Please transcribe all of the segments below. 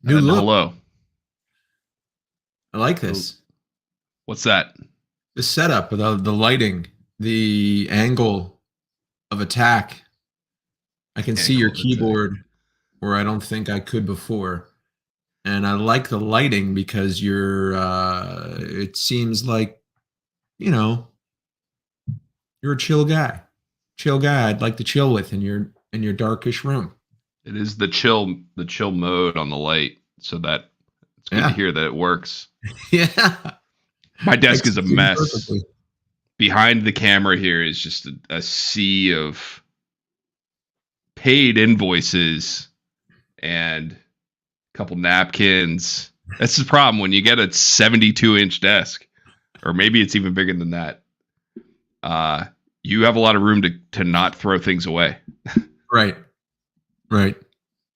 New look. Hello. I like this. What's that? The setup, the lighting, the angle of attack. I can see your Angle of attack. keyboard where I don't think I could before. And I like the lighting because it seems like, you know, you're a chill guy. Chill guy I'd like to chill with in your darkish room. It is the chill mode on the light, so that it's good to Yeah. hear that it works. Yeah. My desk is a Executed mess. perfectly. Behind the camera here is just a sea of paid invoices and a couple napkins. That's the problem when you get a 72-inch desk, or maybe it's even bigger than that. You have a lot of room to not throw things away. Right. Right.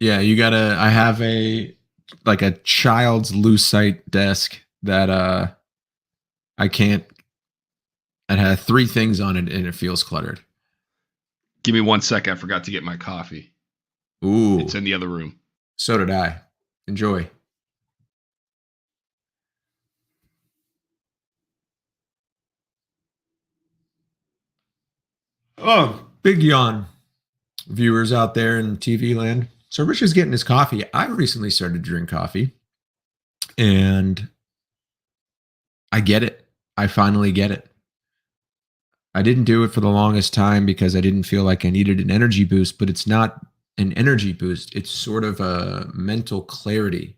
Yeah, I have a child's lucite desk that I can't it had three things on it and it feels cluttered. Give me 1 sec. I forgot to get my coffee. Ooh. It's in the other room. So did I. Enjoy. Oh, big yawn. Viewers out there in TV land. So Rich is getting his coffee. I recently started to drink coffee and I get it. I finally get it. I didn't do it for the longest time because I didn't feel like I needed an energy boost, but it's not an energy boost. It's sort of a mental clarity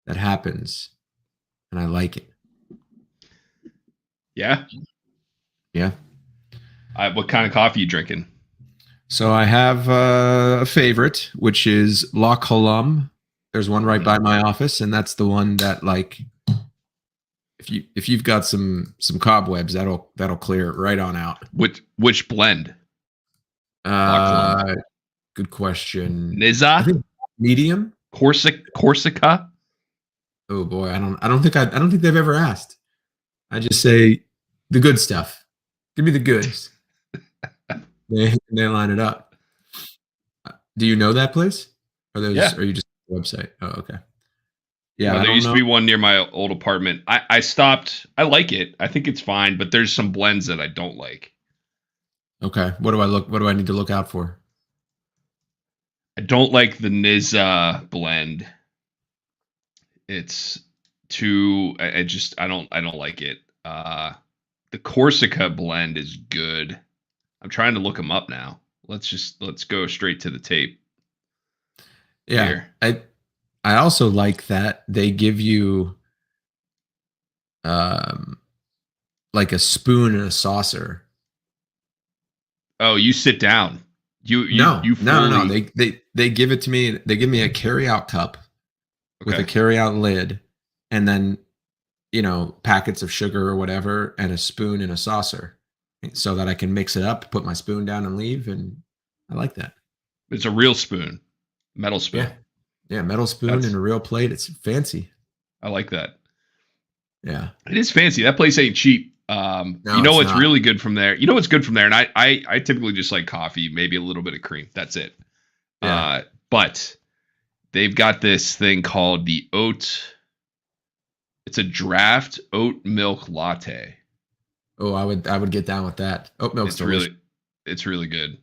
that happens. And I like it. Yeah? Yeah. What kind of coffee you drinking? So I have a favorite, which is La Colombe. There's one right by my office, and that's the one that, like, if you've got some cobwebs, that'll clear it right on out. Which blend? Good question. Nizza? I think medium. Corsica? Oh boy, I don't think they've ever asked. I just say the good stuff. Give me the goods. They line it up. Do you know that place? Yeah. Are you just on the website? Oh, okay. Yeah, Yeah, there used to be one near my old apartment. I stopped. I like it. I think it's fine, but there's some blends that I don't like. Okay. What do I need to look out for? I don't like the Nizza blend. It's too I don't like it. The Corsica blend is good. I'm trying to look them up now. Let's go straight to the tape. Yeah. Here. I also like that they give you like a spoon and a saucer. Oh, you sit down. No. They give it to me. They give me a carry-out cup with a carry-out lid, and then packets of sugar or whatever, and a spoon and a saucer, so that I can mix it up, put my spoon down, and leave. And I like that. It's a real spoon, metal spoon. Yeah, metal spoon and a real plate. It's fancy. I like that. Yeah, it is fancy. That place ain't cheap. No, you know what's really good from there? You know what's good from there? And I typically just like coffee, maybe a little bit of cream. That's it. Yeah. But they've got this thing called the oat. It's a draft oat milk latte. Oh, I would get down with that. Oat milk's delicious. It's really good.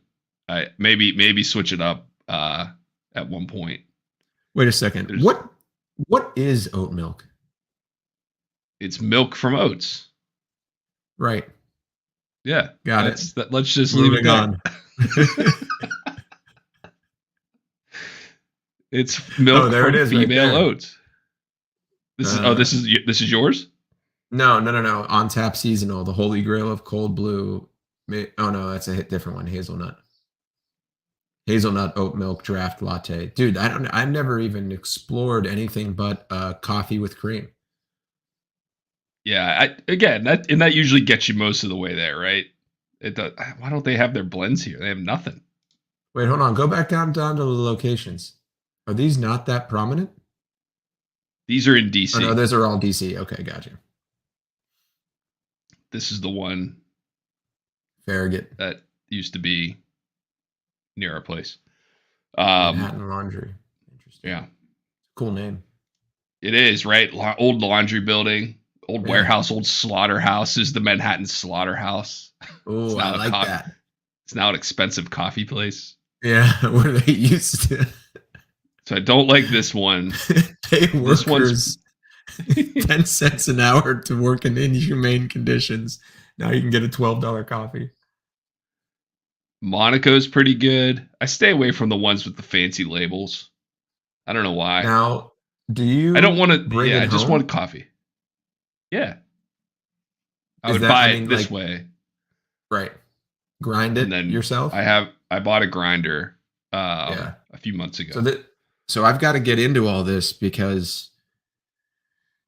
I maybe switch it up at one point. Wait a second. What is oat milk? It's milk from oats. Right. Yeah. Got it. Let's just leave it on. It's milk from female oats. This is yours? No. On Tap Seasonal, the Holy Grail of cold brew. Oh no, that's a different one. Hazelnut oat milk draft latte. Dude, I've never even explored anything but coffee with cream. Yeah, that usually gets you most of the way there, right? Why don't they have their blends here? They have nothing. Wait, hold on. Go back down to the locations. Are these not that prominent? These are in DC. Oh, no, those are all DC. Okay, gotcha. This is the one. Farragut. That used to be near our place. Manhattan Laundry. Interesting. Yeah. Cool name. It is, right? Old laundry building, old warehouse, old slaughterhouse is the Manhattan Slaughterhouse. Oh, I like that. It's now an expensive coffee place. Yeah, where they used to. So I don't like this one. Pay workers 10 cents an hour to work in inhumane conditions. Now you can get a $12 coffee. Monaco's pretty good. I stay away from the ones with the fancy labels. I don't know why. Now, do you? I don't want to. Yeah, I just want coffee. Yeah, I would buy it this way. Right. Grind it yourself. I bought a grinder a few months ago. So I've got to get into all this because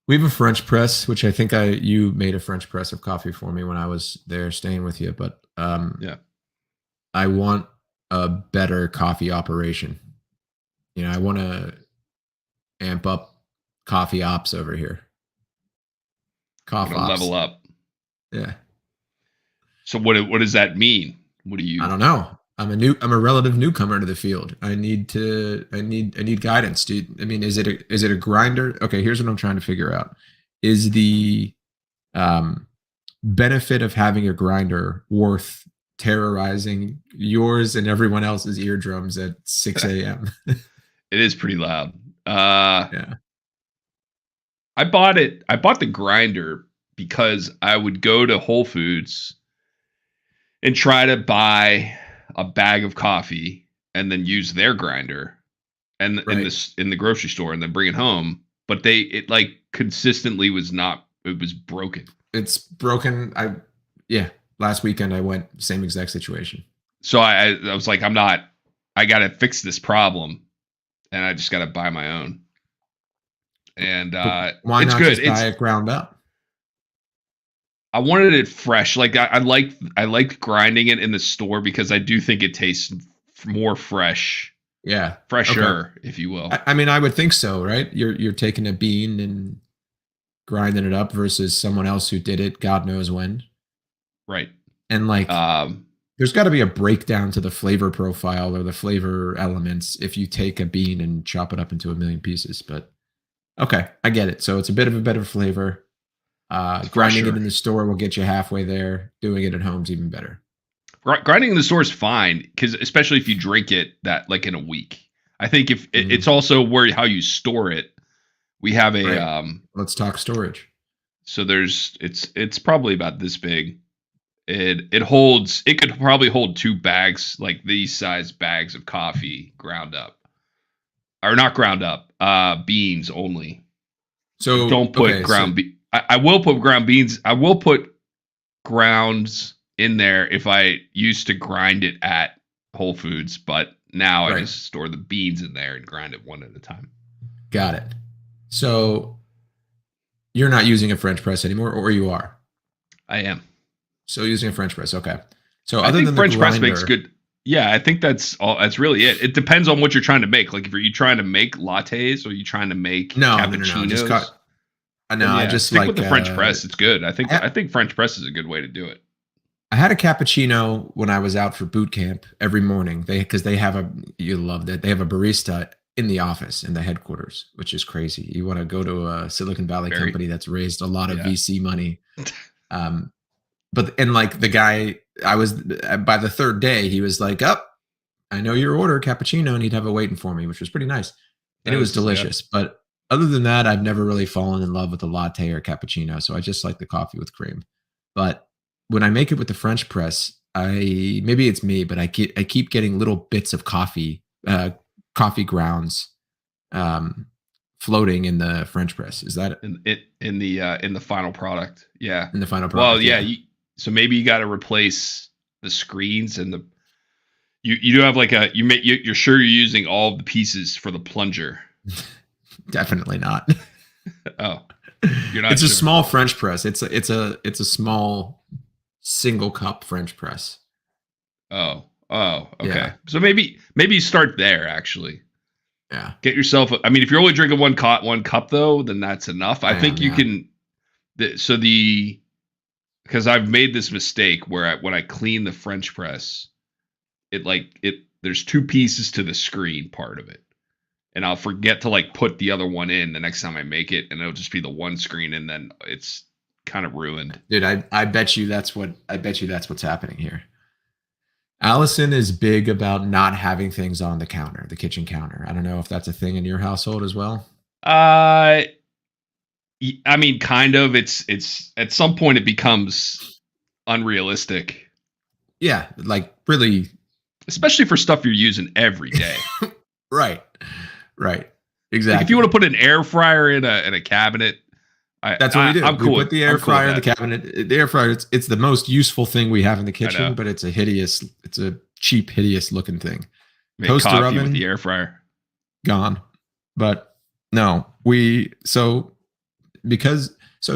we have a French press, which I think you made a French press of coffee for me when I was there staying with you. But I want a better coffee operation. I want to amp up coffee ops over here. Coffee ops. Level up. Yeah. So what does that mean? What do you? I don't know. I'm a relative newcomer to the field. I need guidance, dude. I mean, is it a grinder? Okay, here's what I'm trying to figure out. Is the benefit of having a grinder worth terrorizing yours and everyone else's eardrums at 6 a.m.? It is pretty loud. Yeah. I bought the grinder because I would go to Whole Foods and try to buy a bag of coffee and then use their grinder and in the grocery store and then bring it home. But it consistently was broken. It's broken. Last weekend I went same exact situation. So I was like, I got to fix this problem and I just got to buy my own. And why it's not good. Just buy it ground up? I wanted it fresh. Like I like grinding it in the store because I do think it tastes more fresh. Yeah, fresher, if you will. I mean, I would think so, right? You're taking a bean and grinding it up versus someone else who did it, God knows when. Right. And there's got to be a breakdown to the flavor profile or the flavor elements if you take a bean and chop it up into a million pieces. But okay, I get it. So it's a bit of a better flavor. Grinding it in the store will get you halfway there. Doing it at home is even better. Grinding in the store is fine because especially if you drink it in a week. I think if it's also how you store it. We have a let's talk storage. So it's probably about this big. It could probably hold 2 bags, like these size bags of coffee ground up. Or not ground up, beans only. So don't put ground beans. I will put ground beans. I will put grounds in there if I used to grind it at Whole Foods, but now I just store the beans in there and grind it one at a time. Got it. So you're not using a French press anymore, or you are? I am. So using a French press, okay. So I think French press makes good. Yeah, I think that's all. That's really it. It depends on what you're trying to make. Like, if you're trying to make lattes or you trying to make cappuccinos. I just stick with the French press. It's good. I think French press is a good way to do it. I had a cappuccino when I was out for boot camp every morning. Because they have you love that. They have a barista in the office in the headquarters, which is crazy. You want to go to a Silicon Valley company that's raised a lot of VC money. The guy, I was by the third day, he was like, I know your order, cappuccino, and he'd have it waiting for me, which was pretty nice. And it was delicious. Yeah. But other than that, I've never really fallen in love with a latte or cappuccino. So I just like the coffee with cream. But when I make it with the French press, maybe it's me, but I keep getting little bits of coffee grounds floating in the French press. Is that in the final product? Yeah. In the final product. Well, yeah. So maybe you got to replace the screens and you do have you're sure you're using all of the pieces for the plunger. Definitely not. Oh, you're not. It's a small French press. It's a small single cup French press. Oh, okay. Yeah. So maybe you start there actually. Yeah. Get yourself. I mean, if you're only drinking one cup though, then that's enough. I think you can. Because I've made this mistake where when I clean the French press, there's 2 pieces to the screen part of it. and I'll forget to like put the other one in the next time I make it, and it'll just be the one screen, and then it's kind of ruined. Dude, I bet you that's what's happening here. Allison is big about not having things on the counter, the kitchen counter. I don't know if that's a thing in your household as well. I mean, kind of. It's at some point it becomes unrealistic. Yeah, like really, especially for stuff you're using every day. Right. Exactly. Like if you want to put an air fryer in a cabinet, that's what we do. I'm cool. We put the air fryer in the cabinet. The air fryer, it's the most useful thing we have in the kitchen, but it's a cheap, hideous looking thing. Make toaster oven with the air fryer. Gone. But no, so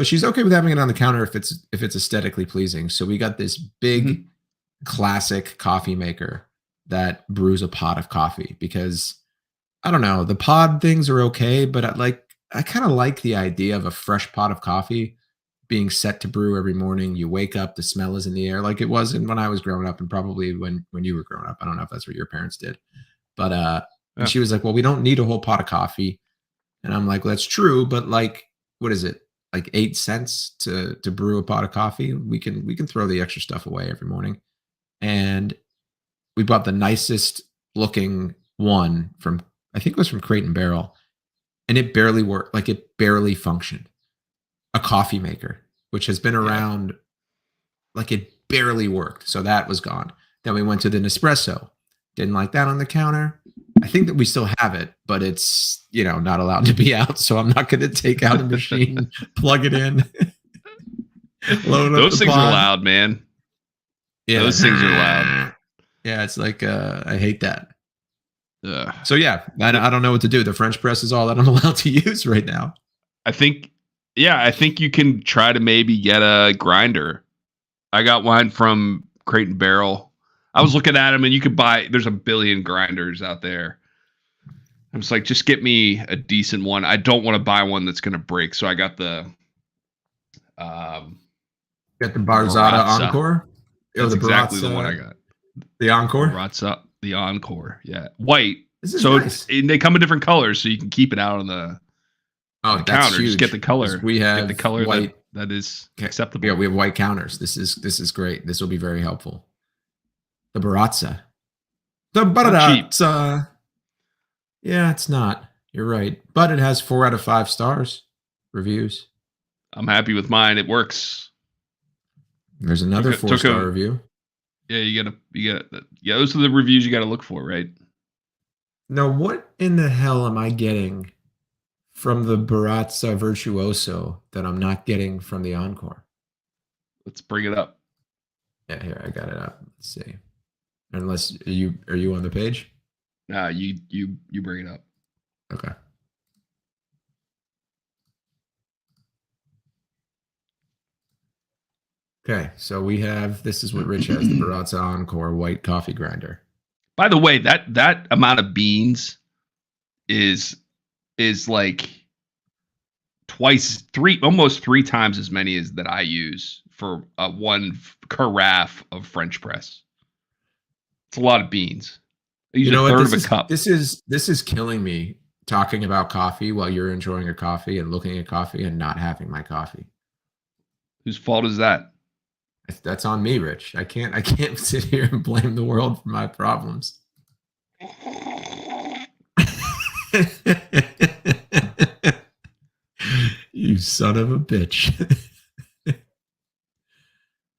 she's okay with having it on the counter if it's aesthetically pleasing. So we got this big classic coffee maker that brews a pot of coffee, because I don't know, the pod things are okay, but I kind of like the idea of a fresh pot of coffee being set to brew every morning. You wake up, the smell is in the air, like it was when I was growing up, and probably when you were growing up. I don't know if that's what your parents did, but and she was like, well, we don't need a whole pot of coffee. And I'm like, well, that's true, but like, what is it? Like 8 cents to brew a pot of coffee? We can throw the extra stuff away every morning. And we bought the nicest looking one from, I think it was from Crate and Barrel, and it barely worked. Like it barely functioned. A coffee maker, which has been around, like it barely worked. So that was gone. Then we went to the Nespresso. Didn't like that on the counter. I think that we still have it, but it's, not allowed to be out. So I'm not going to take out a machine, plug it in, load up. Those things are loud, man. Yeah, those things are loud. Yeah, it's like I hate that. So yeah, I don't know what to do. The French press is all that I'm allowed to use right now. I think you can try to maybe get a grinder. I got mine from Crate and Barrel. I was looking at them, and you could buy. There's a billion grinders out there. I was like, just get me a decent one. I don't want to buy one that's going to break. So I got the Barzata Encore. That's exactly the one I got. The Encore? The Encore. Yeah. White. So nice. They come in different colors, so you can keep it out on the counter. Huge. Just get the color. We have get the color white that is acceptable. Yeah, we have white counters. This is great. This will be very helpful. The Baratza. The Baratza. Yeah, it's not. You're right. But it has 4 out of 5 stars reviews. I'm happy with mine. It works. There's another 4-star review. Yeah, you gotta. Yeah, those are the reviews you gotta look for, right? Now, what in the hell am I getting from the Baratza Virtuoso that I'm not getting from the Encore? Let's bring it up. Yeah, here I got it up. Let's see. Unless are you on the page? Nah, you bring it up. Okay. Okay, so we have, this is what Rich has, the Baratza Encore white coffee grinder. By the way, that amount of beans is like almost 3 times as many as that I use for one carafe of French press. It's a lot of beans. I use a third of a cup. This is killing me, talking about coffee while you're enjoying a coffee and looking at coffee and not having my coffee. Whose fault is that? That's on me, Rich. I can't sit here and blame the world for my problems. You son of a bitch.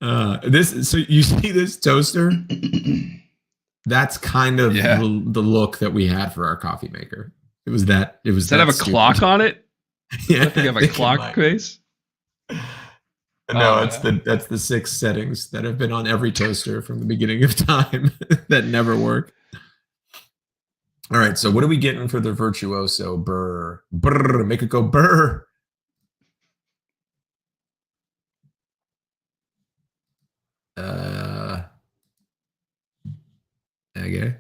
So you see this toaster? That's kind of the look that we had for our coffee maker. Does that have a clock on it? Yeah. I think you have a clock face. No, that's the 6 settings that have been on every toaster from the beginning of time that never work. All right, so what are we getting for the Virtuoso? Brr, make it go brr. Okay.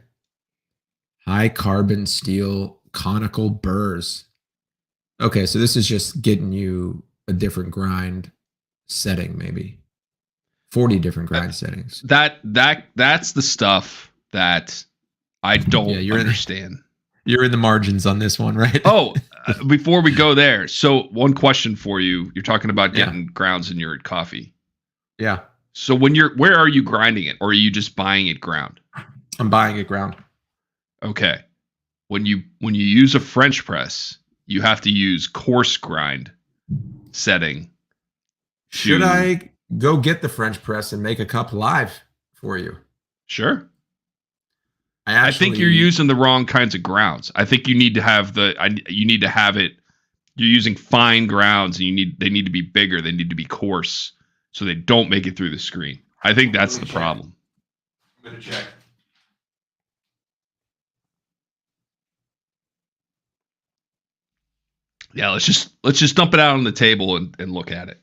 High carbon steel conical burrs. Okay, so this is just getting you a different grind setting, maybe 40 different settings. That's the stuff that I don't understand. You're in the margins on this one, right? Oh, before we go there, so one question for you. You're talking about getting grounds in your coffee. Yeah. So where are you grinding it, or are you just buying it ground? I'm buying it ground. Okay. When you use a French press, you have to use coarse grind setting. Should I go get the French press and make a cup live for you? Sure. I think you're using the wrong kinds of grounds. I think you need to have it. You're using fine grounds, and they need to be bigger. They need to be coarse, so they don't make it through the screen. I think that's the problem. I'm gonna check. Yeah, let's just dump it out on the table and look at it.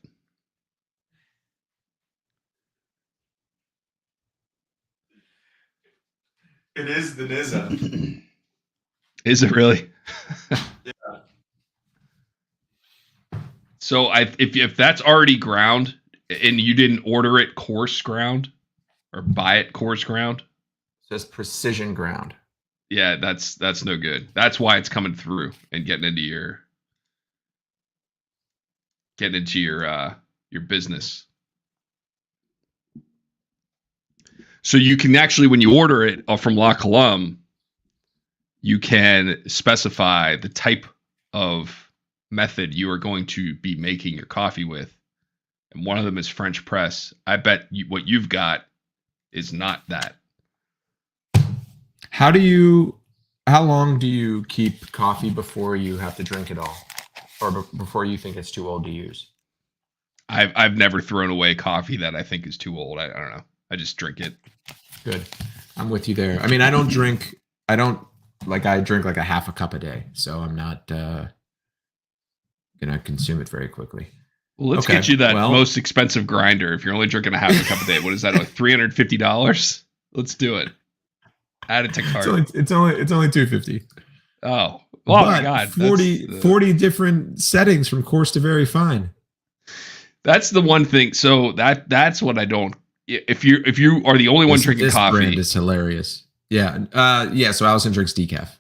It is the Nizza. Is it really? Yeah. So if that's already ground and you didn't order it coarse ground or buy it coarse ground, it says precision ground. Yeah, that's no good. That's why it's coming through and getting into your business. So you can actually, when you order it from La Colombe, you can specify the type of method you are going to be making your coffee with. And one of them is French press. I bet what you've got is not that. How long do you keep coffee before you have to drink it all? Or before you think it's too old to use? I've never thrown away coffee that I think is too old. I don't know. I just drink it. Good. I'm with you there. I mean, I drink like a half a cup a day. So I'm not going to consume it very quickly. Well, let's get you that most expensive grinder. If you're only drinking a half a cup a day, what is that, like $350? Let's do it. Add it to cart. It's only $250. Oh, my God. 40 different settings from coarse to very fine. That's the one thing. So that's what I don't. If you are the only one drinking coffee, brand is hilarious. Yeah. So Allison drinks decaf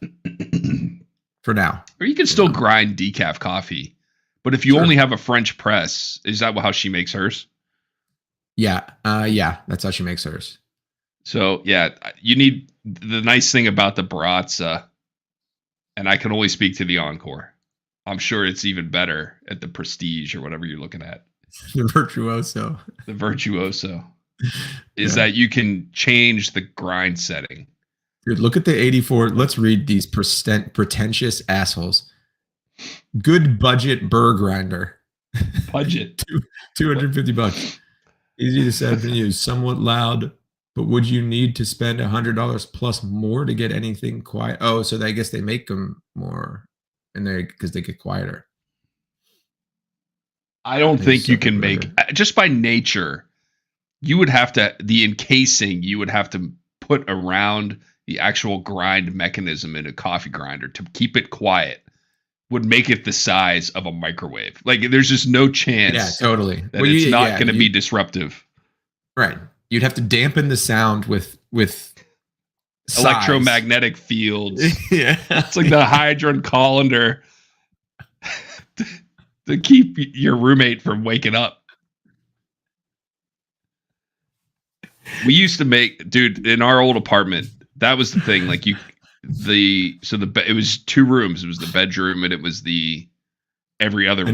for now. Or you can still grind decaf coffee, but if you only have a French press, is that how she makes hers? Yeah. That's how she makes hers. So yeah, you need the nice thing about the Baratza, and I can only speak to the Encore. I'm sure it's even better at the Prestige or whatever you're looking at. The Virtuoso. The Virtuoso is that you can change the grind setting. Dude, look at the 84. Let's read these pretentious assholes. Good budget burr grinder. Budget. $250. Easy to set up and use. Somewhat loud, but would you need to spend $100 plus more to get anything quiet? Oh, so I guess they make them more, and because they get quieter. I don't think you can make, just by nature, you would have to, the encasing you would have to put around the actual grind mechanism in a coffee grinder to keep it quiet would make it the size of a microwave. Like there's just no chance. Yeah, totally. That it's not going to be disruptive. Right. You'd have to dampen the sound with electromagnetic fields. Yeah. It's like the Hadron Collider to keep your roommate from waking up. We used to make, dude, in our old apartment, that was the thing. Like it was 2 rooms. It was the bedroom and it was the every other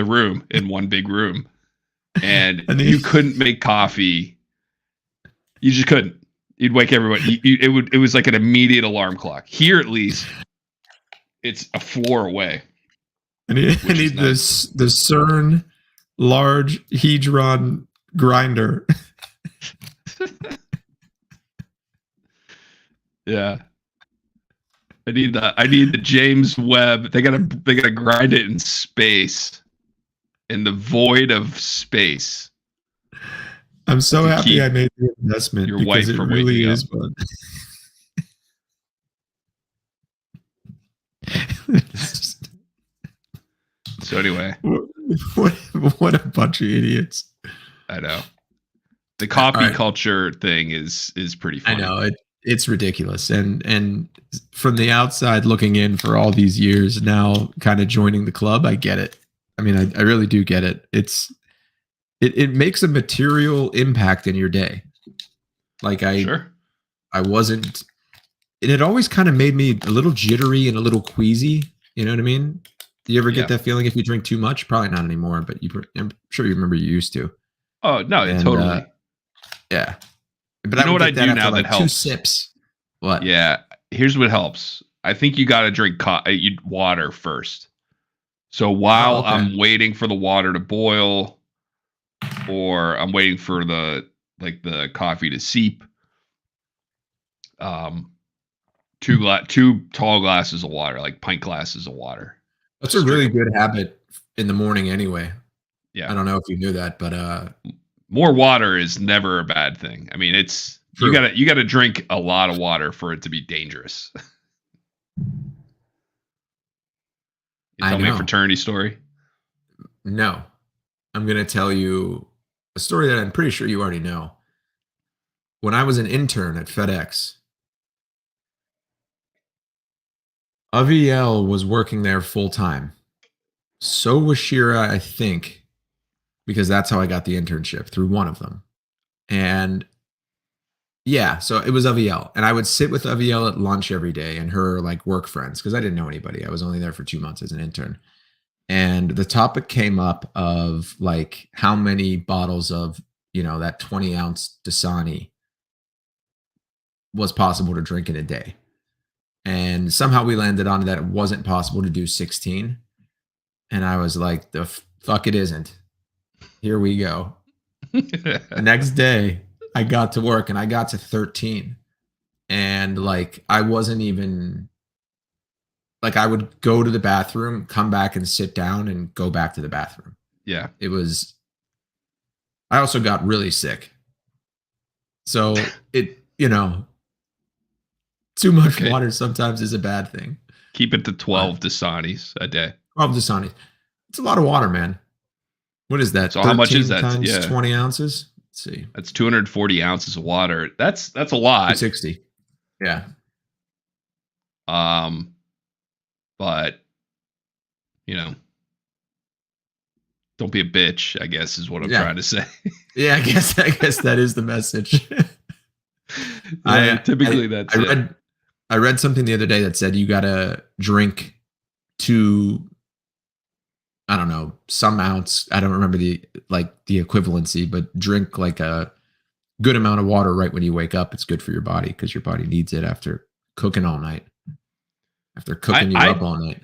room in one big room. And you couldn't make coffee. You just couldn't. You'd wake everybody. It was like an immediate alarm clock. Here, at least, it's a floor away. I need the CERN large Hedron grinder. Yeah. I need the James Webb. They gotta grind it in space. In the void of space. I'm so happy I made the investment. Your wife it from really waking is fun. So anyway, what a bunch of idiots! I know. The coffee culture thing is pretty funny. I know It's ridiculous. And from the outside looking in for all these years now, kind of joining the club, I get it. I mean, I really do get it. It makes a material impact in your day. Like I wasn't. It had always kind of made me a little jittery and a little queasy. You know what I mean? Do you ever get that feeling if you drink too much? Probably not anymore, but I'm sure you remember you used to. Oh no, totally. Yeah, but you know what I do now that helps? 2 sips. What? Yeah, here's what helps. I think you got to drink water first. So while I'm waiting for the water to boil, or I'm waiting for the coffee to seep, 2 tall glasses of water, like pint glasses of water. That's a really good habit in the morning anyway. Yeah. I don't know if you knew that, but more water is never a bad thing. I mean, it's true. You gotta drink a lot of water for it to be dangerous. You tell me a fraternity story? No. I'm gonna tell you a story that I'm pretty sure you already know. When I was an intern at FedEx, Aviel was working there full time. So was Shira, I think, because that's how I got the internship, through one of them. And yeah, so it was Aviel. And I would sit with Aviel at lunch every day and her like work friends, because I didn't know anybody. I was only there for 2 months as an intern. And the topic came up of like how many bottles of, that 20-ounce Dasani was possible to drink in a day. And somehow we landed on that it wasn't possible to do 16. And I was like, the fuck it isn't. Here we go. The next day, I got to work and I got to 13. And like, I wasn't even, like, I would go to the bathroom, come back and sit down and go back to the bathroom. Yeah. I also got really sick. So too much water sometimes is a bad thing. Keep it to 12 Dasanis a day. 12 Dasanis. It's a lot of water, man. What is that? So how much is that? Times 20 ounces? Let's see. That's 240 ounces of water. That's a lot. 60. Yeah. But don't be a bitch, I guess is what I'm trying to say. Yeah, I guess that is the message. I read something the other day that said you gotta drink I don't know, some ounce. I don't remember the equivalency, but drink like a good amount of water right when you wake up. It's good for your body because your body needs it after cooking all night. After cooking up all night.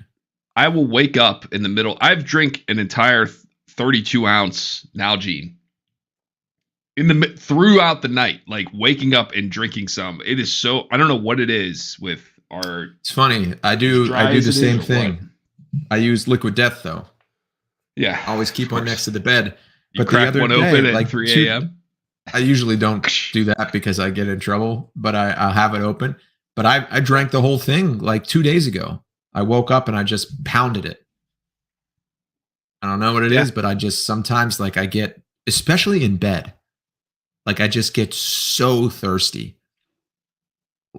I will wake up in the middle. I've drank an entire 32-ounce Nalgene throughout the night, like waking up and drinking some. It is so, I don't know what it is with our. It's funny. I do the same thing. I use Liquid Death though. Yeah. I always keep one next to the bed. You but crack the other one day, open at like 3 a.m. I usually don't do that because I get in trouble, but I'll have it open. But I drank the whole thing like 2 days ago. I woke up and I just pounded it. I don't know what it is, but I just sometimes like I get, especially in bed, like I just get so thirsty.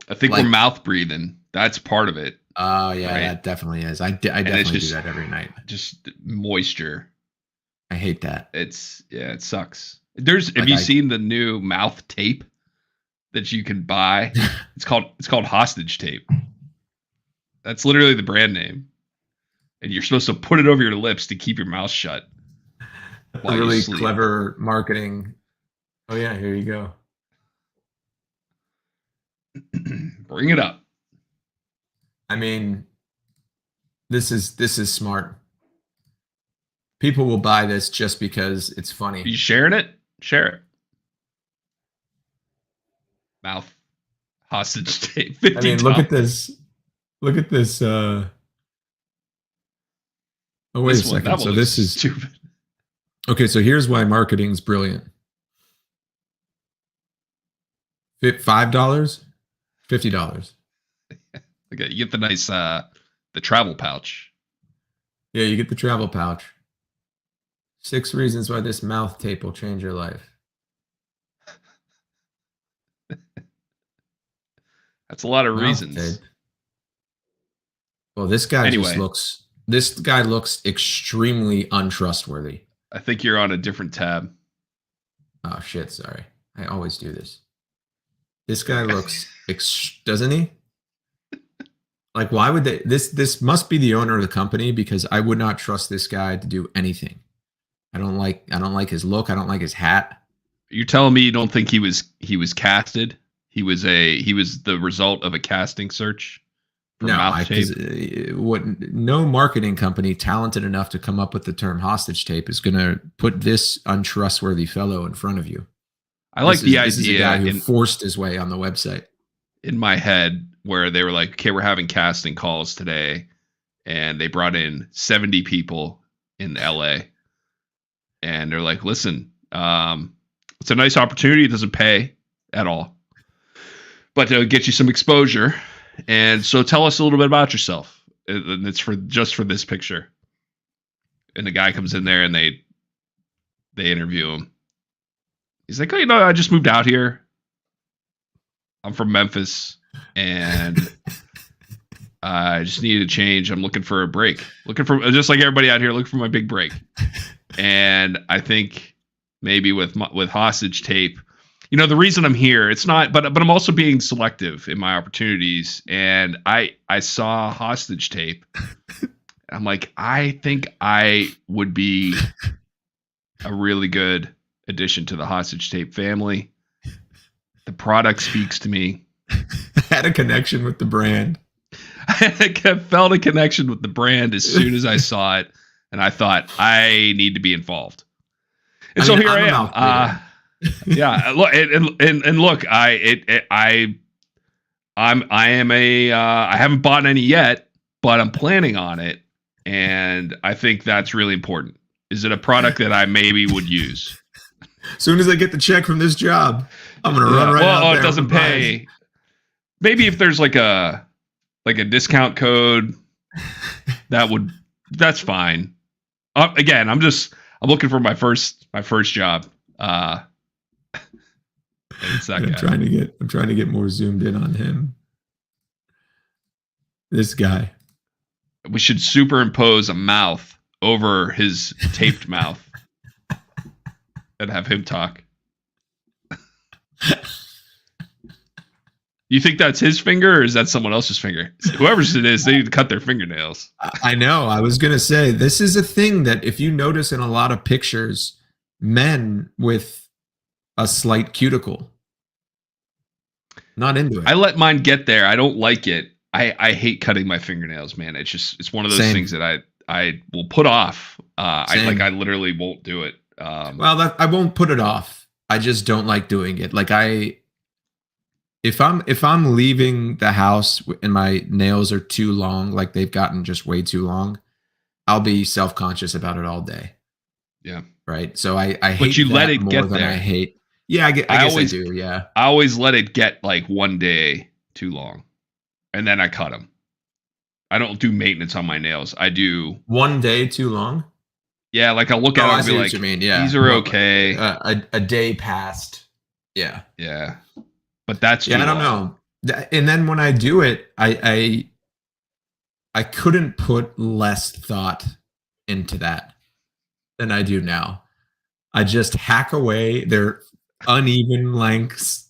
I think we're mouth breathing. That's part of it. Oh yeah, right? That definitely is. I definitely do that every night. Just moisture. I hate that. It sucks. Have you seen the new mouth tape that you can buy? It's called hostage tape. That's literally the brand name. And you're supposed to put it over your lips to keep your mouth shut. Really clever marketing. Oh yeah, here you go. Bring it up. I mean, this is smart. People will buy this just because it's funny. Are you sharing it? Share it. Mouth hostage tape. I mean, look at this. Look at this. Oh, wait a second. So this is stupid. Okay, so here's why marketing's brilliant. $5, $50. Okay, you get the nice the travel pouch. Yeah, you get the travel pouch. 6 reasons why this mouth tape will change your life. That's a lot of reasons. Okay. Well, this guy looks extremely untrustworthy. I think you're on a different tab. Oh shit, sorry. I always do this. This guy looks doesn't he? Like, why would they this must be the owner of the company, because I would not trust this guy to do anything. I don't like his look, I don't like his hat. You're telling me you don't think he was casted? He was the result of a casting search? No, no marketing company talented enough to come up with the term hostage tape is going to put this untrustworthy fellow in front of you. I like the idea. This is a guy who forced his way on the website. In my head, where they were like, okay, we're having casting calls today, and they brought in 70 people in LA, and they're like, listen, it's a nice opportunity. It doesn't pay at all, but it'll get you some exposure. And so tell us a little bit about yourself. And it's for this picture. And the guy comes in there and they interview him. He's like, oh, I just moved out here. I'm from Memphis and I just needed a change. I'm looking for a break. Looking for, just like everybody out here, looking for my big break. And I think maybe with hostage tape, the reason I'm here, it's not, but I'm also being selective in my opportunities. And I saw hostage tape. I'm like, I think I would be a really good addition to the hostage tape family. The product speaks to me. I had a connection with the brand. I felt a connection with the brand as soon as I saw it. And I thought, I need to be involved. And so here I am. Yeah, look, and look, I haven't bought any yet, but I'm planning on it, and I think that's really important. Is it a product that I maybe would use? As soon as I get the check from this job, I'm gonna run right out there. It doesn't pay. Maybe if there's like a discount code, that's fine. Again, I'm looking for my first job. I'm trying to get more zoomed in on him. This guy. We should superimpose a mouth over his taped mouth and have him talk. You think that's his finger or is that someone else's finger? Whoever's it is, they need to cut their fingernails. I know. I was going to say, this is a thing that if you notice in a lot of pictures, men with a slight cuticle. Not into it. I let mine get there. I don't like it. I hate cutting my fingernails, man. It's one of those things that I will put off. I literally won't do it. I won't put it off. I just don't like doing it. Like if I'm leaving the house and my nails are too long, like they've gotten just way too long, I'll be self-conscious about it all day. Yeah. Right. So I hate but you that let it more get than there. I hate. Yeah, I guess I do. Yeah. I always let it get like one day too long, and then I cut them. I don't do maintenance on my nails. I do one day too long. Yeah, like I'll look at it and be like, you mean. Yeah, these are okay. A day passed. Yeah. Yeah. But that's I don't know. And then when I do it, I couldn't put less thought into that than I do now. I just hack away their uneven lengths.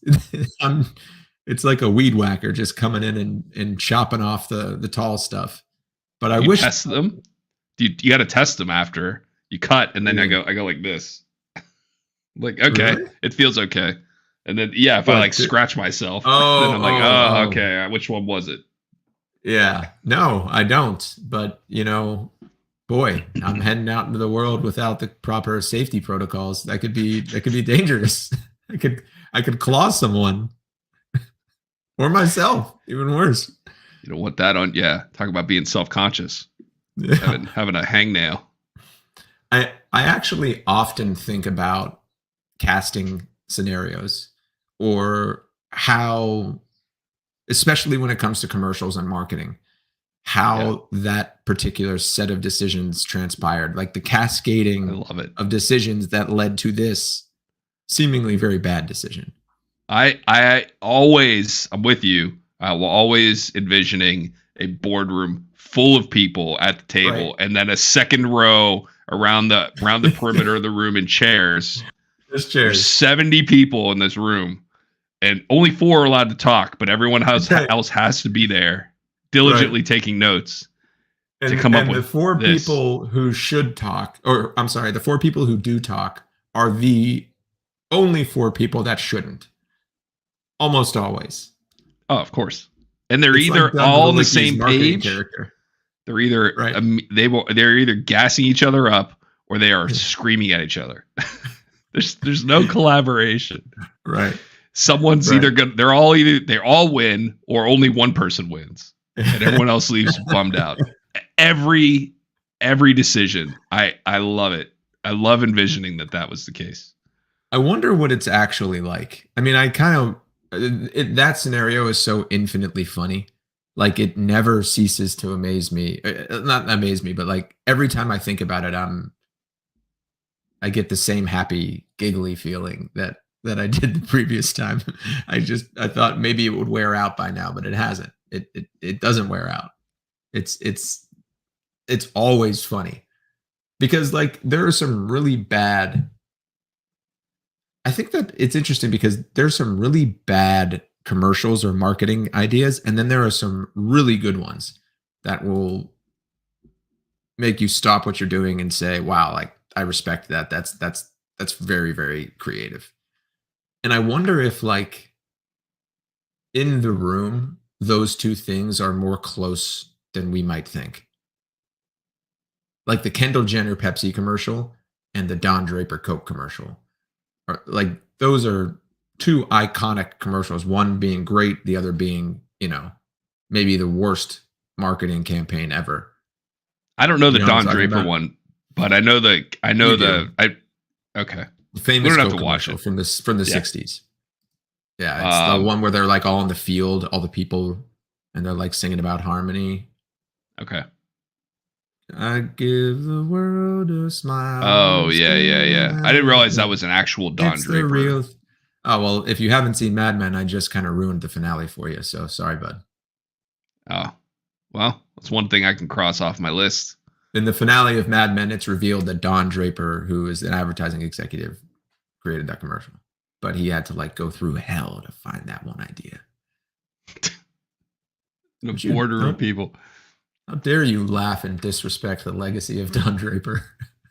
It's like a weed whacker just coming in and chopping off the tall stuff. But I wish test them. You got to test them after you cut, and then I go like this. Like, okay, really? It feels okay. And then if I scratch myself, then I'm like, okay, which one was it? Yeah, no, I don't. But boy, I'm heading out into the world without the proper safety protocols. That could be dangerous. I could claw someone or myself, even worse. You don't want that on. Yeah, talk about being self-conscious. Yeah. Having a hangnail. I actually often think about casting scenarios or how, especially when it comes to commercials and marketing, how that particular set of decisions transpired, like the cascading of decisions that led to this seemingly very bad decision. I'm with you. while always envisioning a boardroom full of people at the table, and then a second row around the perimeter of the room in chairs. There's 70 people in this room, and only 4 are allowed to talk, but everyone else has to be there, diligently taking notes to come up with the 4 people who should talk, or I'm sorry, the 4 people who do talk are the only 4 people that shouldn't. Almost always. Oh, of course. And they're either all on the same page. They're either they're either gassing each other up or they are screaming at each other. There's no collaboration. Right. Someone's either gonna they all win or only one person wins and everyone else leaves bummed out. Every decision. I love it. I love envisioning that was the case. I wonder what it's actually like. I mean, I kind of that scenario is so infinitely funny. Like it never ceases to amaze me. Not amaze me, but like every time I think about it, I get the same happy, giggly feeling that I did the previous time. I thought maybe it would wear out by now, but it hasn't. It doesn't wear out. It's always funny because like there are some really bad. I think that it's interesting because there's some really bad commercials or marketing ideas, and then there are some really good ones that will make you stop what you're doing and say, "Wow, like I respect that. That's very, very creative." And I wonder if like in the room, those 2 things are more close than we might think. Like the Kendall Jenner Pepsi commercial and the Don Draper Coke commercial. Like those are 2 iconic commercials, one being great, the other being, maybe the worst marketing campaign ever. I don't know the Don Draper one, but I know okay. The famous Coke commercial from the 60s. Yeah, it's the one where they're like all in the field, all the people, and they're like singing about harmony. Okay. I give the world a smile. Oh, yeah. I didn't realize that was an actual Don Draper. Oh, well, if you haven't seen Mad Men, I just kind of ruined the finale for you. So sorry, bud. Oh, well, that's one thing I can cross off my list. In the finale of Mad Men, it's revealed that Don Draper, who is an advertising executive, created that commercial. But he had to like go through hell to find that one idea. The border of people. How dare you laugh and disrespect the legacy of Don Draper?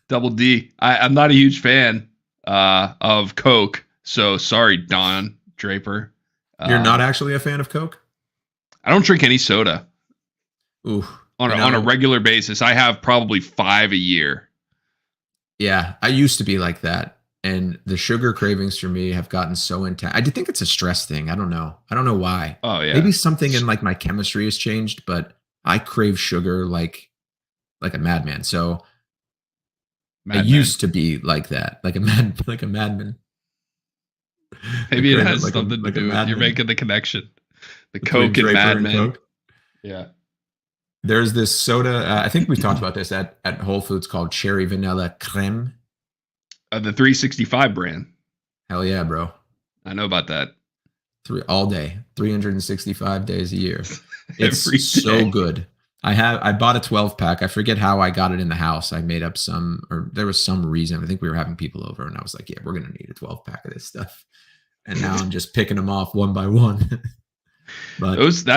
Double D. I'm not a huge fan of Coke, so sorry, Don Draper. You're not actually a fan of Coke? I don't drink any soda. Ooh. On a regular basis. I have probably 5 a year. Yeah, I used to be like that. And the sugar cravings for me have gotten so intense. I do think it's a stress thing. I don't know why. Oh, yeah. Maybe something in like my chemistry has changed, but I crave sugar like a madman. So I used to be like that, like a madman. Maybe it has something to do with you're making the connection. The Coke and Mad Men. Yeah. There's this soda. I think we've talked about this at Whole Foods called Cherry Vanilla Creme. The 365 brand. Hell yeah, bro. I know about that. All day, 365 days a year. It's so good. I bought a 12 pack. I forget how I got it in the house. I made up or there was some reason. I think we were having people over and I was like, yeah, we're going to need a 12 pack of this stuff. And now I'm just picking them off one by one. But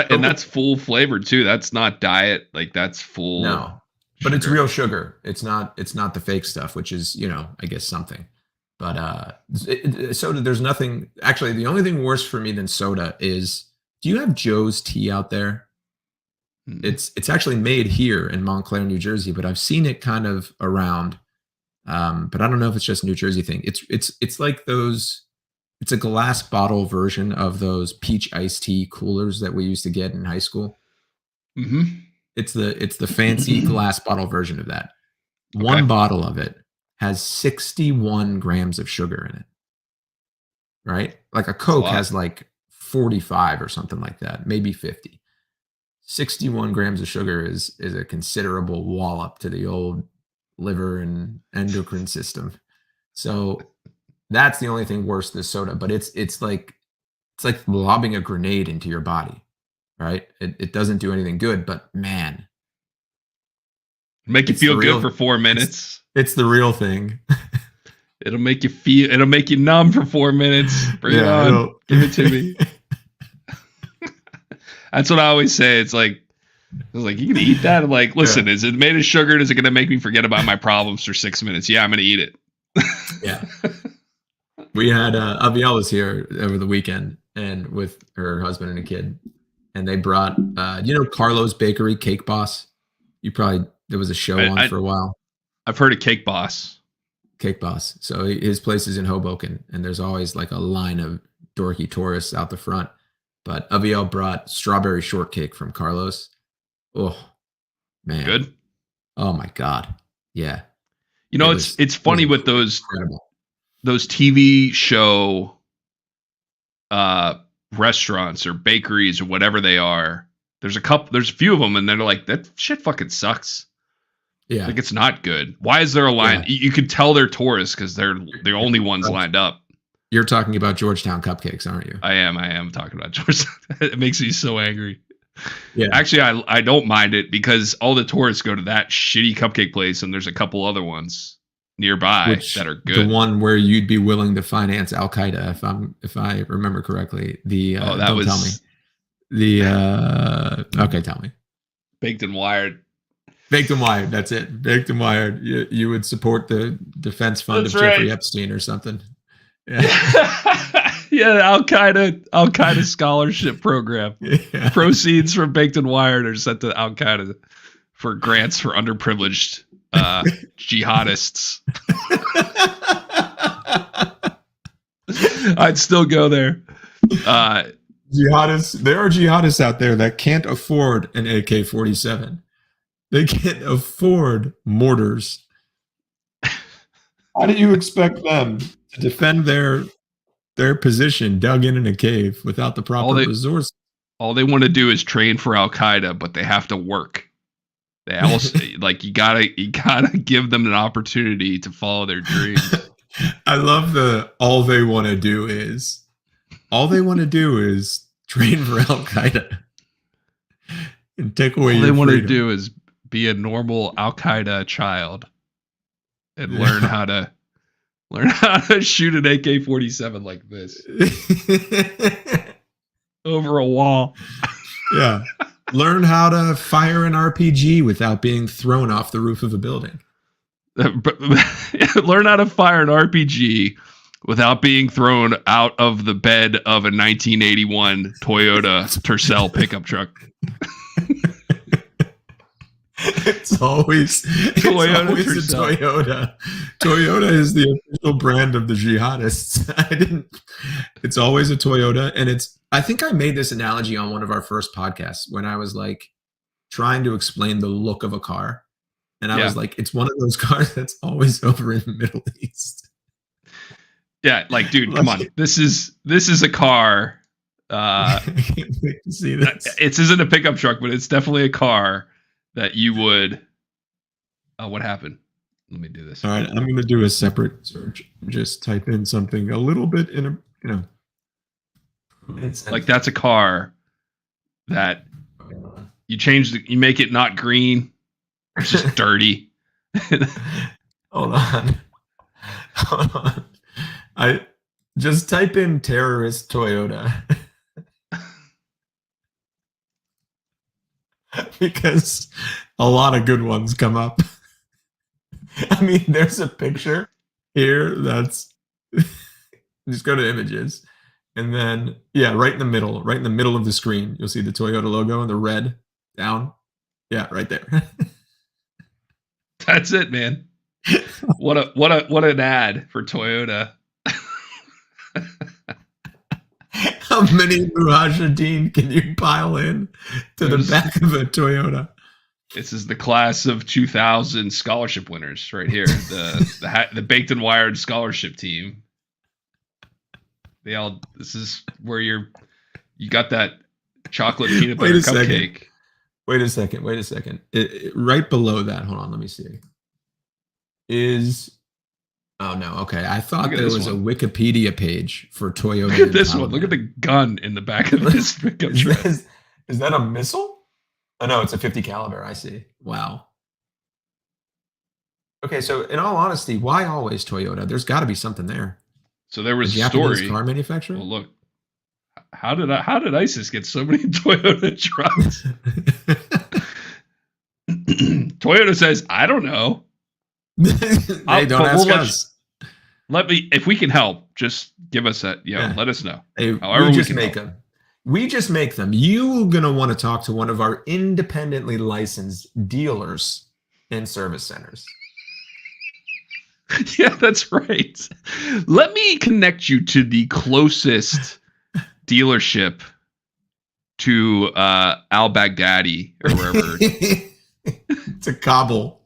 that's full flavored too. That's not diet. Like that's full. No, but it's real sugar. It's not the fake stuff, which is, I guess something. But soda, there's nothing. Actually, the only thing worse for me than soda is, do you have Joe's tea out there? It's actually made here in Montclair, New Jersey, but I've seen it kind of around. But I don't know if it's just a New Jersey thing. It's like those. It's a glass bottle version of those peach iced tea coolers that we used to get in high school. Mm-hmm. It's the fancy glass bottle version of that. Okay. One bottle of it has 61 grams of sugar in it. Right? Like a Coke has like 45 or something like that, maybe 50. 61 grams of sugar is a considerable wallop to the old liver and endocrine system. So that's the only thing worse than soda, but it's like lobbing a grenade into your body. right? It doesn't do anything good, but man, make you feel good for 4 minutes. It's the real thing. It'll make you numb for 4 minutes. Bring it on. Give it to me. That's what I always say. It's like, you can eat that? I'm like, listen, is it made of sugar? Is it going to make me forget about my problems for 6 minutes? Yeah, I'm going to eat it. Yeah. We had Abiel was here over the weekend and with her husband and a kid, and they brought Carlo's Bakery, Cake Boss. There was a show on for a while. I've heard of Cake Boss. Cake Boss. So his place is in Hoboken, and there's always like a line of dorky tourists out the front. But Abiel brought strawberry shortcake from Carlos. Oh man, good. Oh my god, yeah. It's funny with those TV show restaurants or bakeries or whatever they are. There's a few of them, and they're like, that shit fucking sucks. Yeah, like it's not good. Why is there a line? Yeah. You could tell they're tourists because they're the only ones lined up. You're talking about Georgetown cupcakes, aren't you? I am talking about Georgetown. It makes me so angry. Yeah. Actually, I don't mind it because all the tourists go to that shitty cupcake place, and there's a couple other ones nearby that are good. The one where you'd be willing to finance Al Qaeda, if I remember correctly. Tell me. Okay, tell me. Baked and Wired. Baked and Wired. That's it. Baked and Wired. You would support the defense fund of Jeffrey Epstein or something. Yeah. Yeah, the Al Qaeda scholarship program. Yeah. Proceeds from Baked and Wired are sent to Al Qaeda for grants for underprivileged jihadists. I'd still go there. Jihadists. There are jihadists out there that can't afford an AK-47. They can't afford mortars. How do you expect them to defend their position dug in a cave without the proper resources? All they want to do is train for Al Qaeda, but they have to work. They also like you gotta give them an opportunity to follow their dreams. I love all they want to do is train for Al Qaeda and take away your freedom. All they want to do is be a normal Al Qaeda child and learn how to shoot an AK-47 like this over a wall. Yeah. Learn how to fire an RPG without being thrown off the roof of a building. Learn how to fire an RPG without being thrown out of the bed of a 1981 Toyota Tercel pickup truck. It's always a Toyota. Toyota is the official brand of the jihadists. It's always a Toyota, and I think I made this analogy on one of our first podcasts when I was like trying to explain the look of a car, and I was like, it's one of those cars that's always over in the Middle East. Yeah, like, dude, come on. This is a car. I can't wait to see this. It isn't a pickup truck, but it's definitely a car that you would. Oh, what happened? Let me do this. All right, I'm going to do a separate search. Just type in something a little bit It's like that's a car that you make it not green. It's just dirty. Hold on. I just type in terrorist Toyota. Because a lot of good ones come up. I mean, there's a picture here that's just go to images. And then, right in the middle of the screen, you'll see the Toyota logo and the red down. Yeah, right there. That's it, man. What an ad for Toyota. How many Mujahideen can you pile in to the back of a Toyota? This is the class of 2000 scholarship winners right here. The Baked and Wired scholarship team. This is where you got that chocolate peanut butter cupcake. Wait a second. Right below that, hold on, let me see. Oh no, okay. I thought there was a Wikipedia page for Toyota. Look at this one. Look at the gun in the back of this pickup truck. Is that a missile? Oh no, it's a 50 caliber. I see. Wow. Okay, so in all honesty, why always Toyota? There's got to be something there. So there was a a Japanese story. Car manufacturer. Well, look, how did ISIS get so many Toyota trucks? Toyota says, I don't know. Hey, don't ask us. Let me, if we can help, just give us a, let us know. Hey, we just make them. We just make them. You're going to want to talk to one of our independently licensed dealers and service centers. Yeah, that's right. Let me connect you to the closest dealership to al-Baghdadi or wherever. It's a Kabul.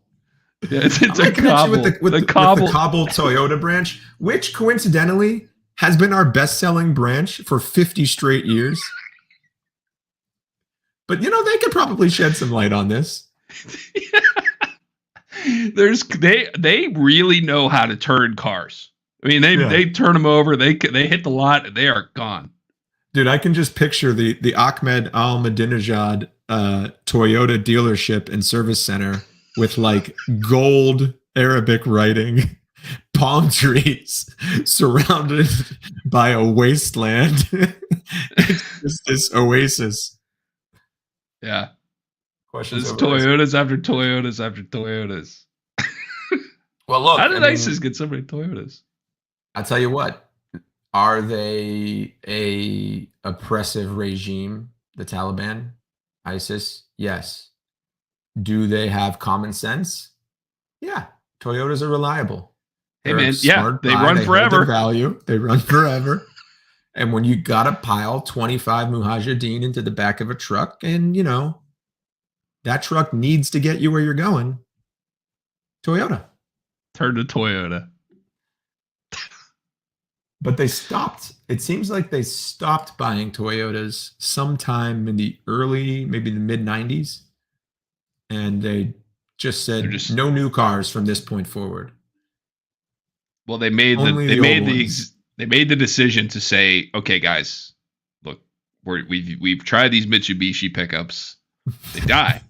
Yeah, it's a Kabul. With the Kabul Toyota branch, which coincidentally has been our best-selling branch for 50 straight years. But they could probably shed some light on this. They really know how to turn cars. I mean, they turn them over. They hit the lot and they are gone. Dude, I can just picture the Ahmed Ahmadinejad Toyota dealership and service center with like gold Arabic writing, palm trees surrounded by a wasteland. It's just this oasis. Yeah. Questions. It's Toyotas after Toyotas after Toyotas. Well, look. How did ISIS get so many Toyotas? I'll tell you what. Are they a oppressive regime, the Taliban, ISIS? Yes. Do they have common sense? Yeah. Toyotas are reliable. Hey, man, yeah, they run forever. They run forever. And when you got to pile 25 Mujahideen into the back of a truck and, that truck needs to get you where you're going, Toyota. Turn to Toyota. But they stopped. It seems like they stopped buying Toyotas sometime in the early, maybe the mid 90s. And they just said no new cars from this point forward. Well, they made the decision to say, okay, guys, look, we've tried these Mitsubishi pickups. They die.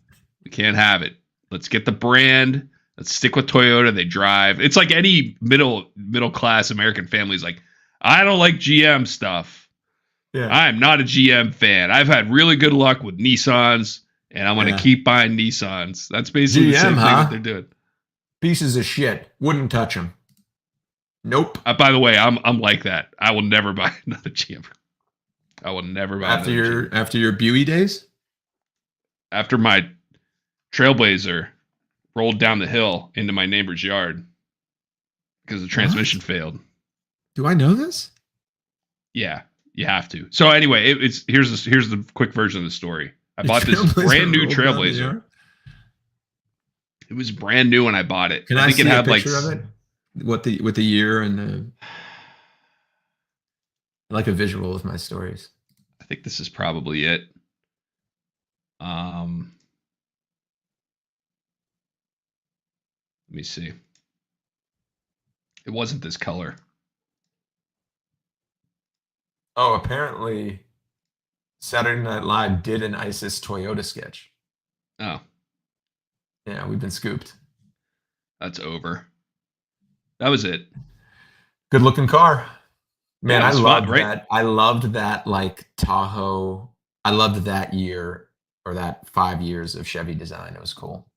We can't have it. Let's get the brand. Let's stick with Toyota. They drive. It's like any middle class American family is like, I don't like GM stuff. Yeah. I'm not a GM fan. I've had really good luck with Nissans, and I'm going to keep buying Nissans. That's basically the same thing that they're doing. Pieces of shit. Wouldn't touch them. Nope. By the way, I'm like that. I will never buy another GM. I will never buy after your Buey days. After my Trailblazer rolled down the hill into my neighbor's yard because the transmission failed. Do I know this? Yeah, you have to. So anyway, here's the quick version of the story. I bought this brand new Trailblazer. It was brand new when I bought it. I think it had like of it? With the year and the I like a visual of my stories. I think this is probably it. Let me see. It wasn't this color. Oh, apparently Saturday Night Live did an ISIS Toyota sketch. Oh. Yeah, we've been scooped. That's over. That was it. Good looking car. Man, yeah, I loved fun, right? that. I loved that like Tahoe. I loved that year or that 5 years of Chevy design. It was cool.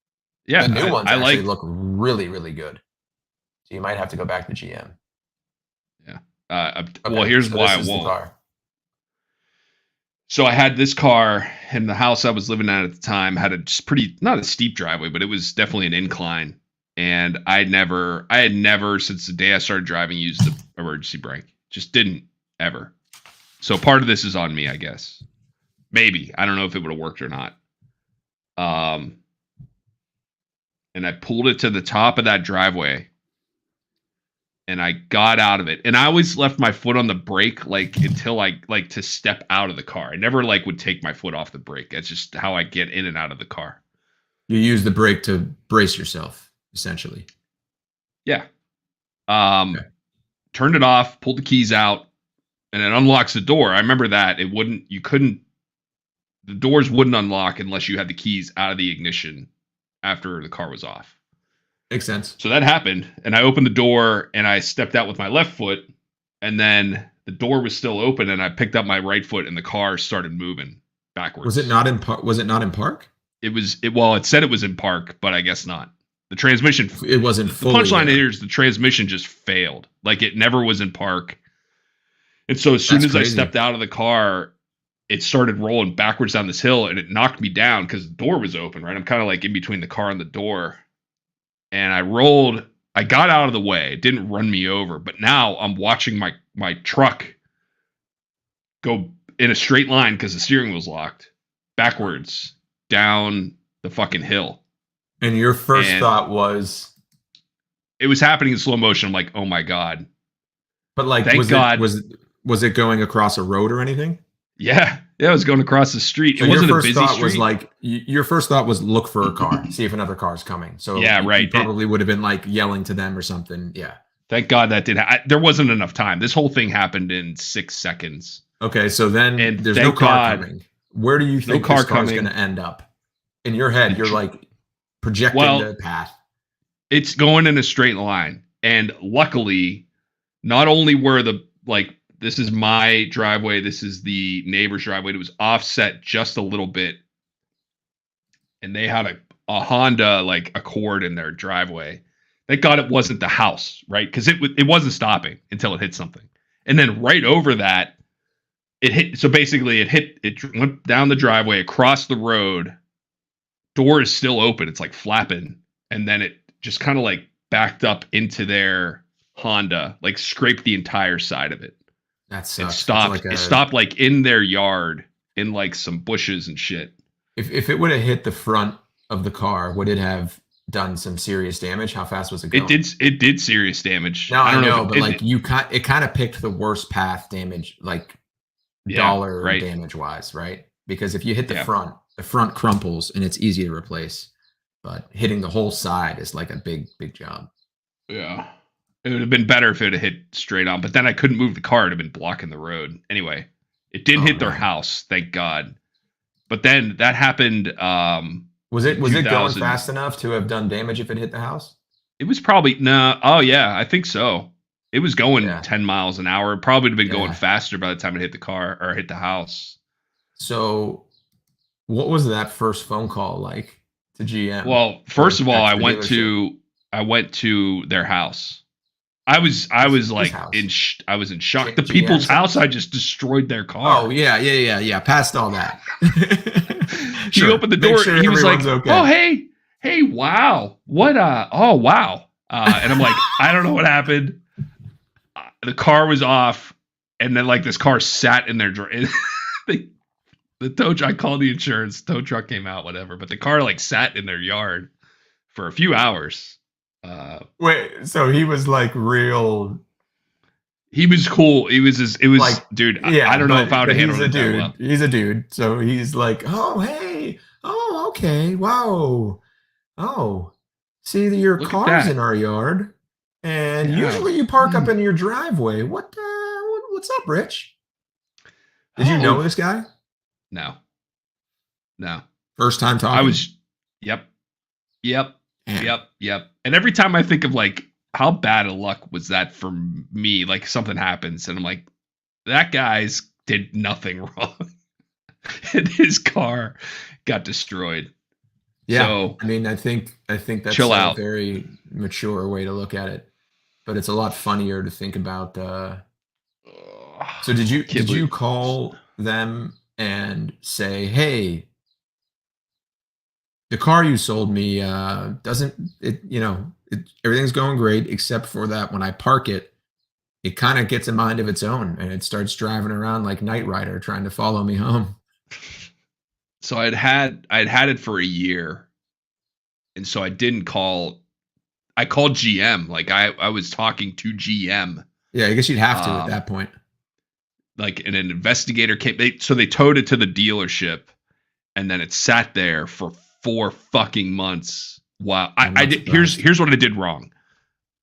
Yeah. The new ones actually look really, really good. So you might have to go back to GM. Yeah. Well, here's why I won't. So I had this car, and the house I was living at the time had a not a steep driveway, but it was definitely an incline. And I had never since the day I started driving used the emergency brake. Just didn't ever. So part of this is on me, I guess. Maybe. I don't know if it would have worked or not. And I pulled it to the top of that driveway. And I got out of it. And I always left my foot on the brake until I to step out of the car. I never would take my foot off the brake. That's just how I get in and out of the car. You use the brake to brace yourself, essentially. Yeah. Okay. Turned it off, pulled the keys out, and it unlocks the door. I remember that. You couldn't the doors wouldn't unlock unless you had the keys out of the ignition after the car was off. Makes sense. So that happened, and I opened the door and I stepped out with my left foot, and then the door was still open, and I picked up my right foot, and the car started moving backwards. Was it not in park? Was it not in park? It said it was in park, but I guess not. The transmission. It wasn't fully. The punchline here is the transmission just failed. Like it never was in park. And so as soon as I stepped out of the car, it started rolling backwards down this hill, and it knocked me down because the door was open, right? I'm kind of like in between the car and the door. And I got out of the way. It didn't run me over, but now I'm watching my truck go in a straight line because the steering wheel's locked backwards down the fucking hill. And your first thought was? It was happening in slow motion. I'm like, oh my God. But like, thank God. Was it going across a road or anything? Yeah. Yeah, it was going across the street. So it wasn't your a first busy thought street. Was like, your first thought was look for a car, see if another car is coming. So yeah, right. You probably would have been like yelling to them or something. Yeah. Thank God that did. There wasn't enough time. This whole thing happened in 6 seconds. Okay, so then there's no car coming. Where do you think this car is going to end up? In your head, you're like projecting the path. It's going in a straight line. And luckily, not only were this is my driveway, this is the neighbor's driveway, it was offset just a little bit. And they had a Honda Accord in their driveway. Thank God it wasn't the house, right? Because it wasn't stopping until it hit something. And then right over that, it hit. So basically it went down the driveway, across the road. Door is still open. It's like flapping. And then it just kind of like backed up into their Honda, like scraped the entire side of it. That sucks. It stopped like in their yard in like some bushes and shit. If it would have hit the front of the car, would it have done some serious damage? How fast was it going? It did serious damage. No, I know, but it kind of picked the worst path damage, dollar damage wise, right? Because if you hit the front crumples and it's easy to replace, but hitting the whole side is like a big job. Yeah. It would have been better if it had hit straight on, but then I couldn't move the car. It would have been blocking the road. Anyway, it didn't hit their house, thank God. But then that happened. Was it going fast enough to have done damage if it hit the house? It was probably Oh yeah, I think so. It was going 10 miles an hour. It probably would have been going faster by the time it hit the car or hit the house. So, what was that first phone call like to GM? Well, first of all, I went to their house. I was like in shock. The people's house, I just destroyed their car. Oh yeah. Past all that. He opened the door. He was like, okay. "Oh hey, wow, what? Oh wow." And I'm like, I don't know what happened. The car was off, and then this car sat in their the tow truck. I called the insurance. Tow truck came out, whatever. But the car sat in their yard for a few hours. Wait, so he was real. He was cool. It was dude. Yeah, I don't know if I would have handled it that well. He's a dude, so he's like, oh hey, oh okay, wow, oh, see your car's in our yard, and usually you park up in your driveway. What's up, Rich? Did you know this guy? No. First time talking. Yep. And every time I think of how bad of luck was that for me, something happens and I'm like, that guy's did nothing wrong. And his car got destroyed. Yeah. So, I mean, I think that's chill out. A very mature way to look at it, but it's a lot funnier to think about. So did you call them and say, hey, the car you sold me everything's going great except for that when I park it, it kind of gets a mind of its own and it starts driving around like Knight Rider trying to follow me home. So I'd had it for a year, and so I didn't call. I called GM. I was talking to GM. Yeah, I guess you'd have to at that point. An investigator came. They towed it to the dealership, and then it sat there for 4 fucking months. Wow. I did. Here's what I did wrong.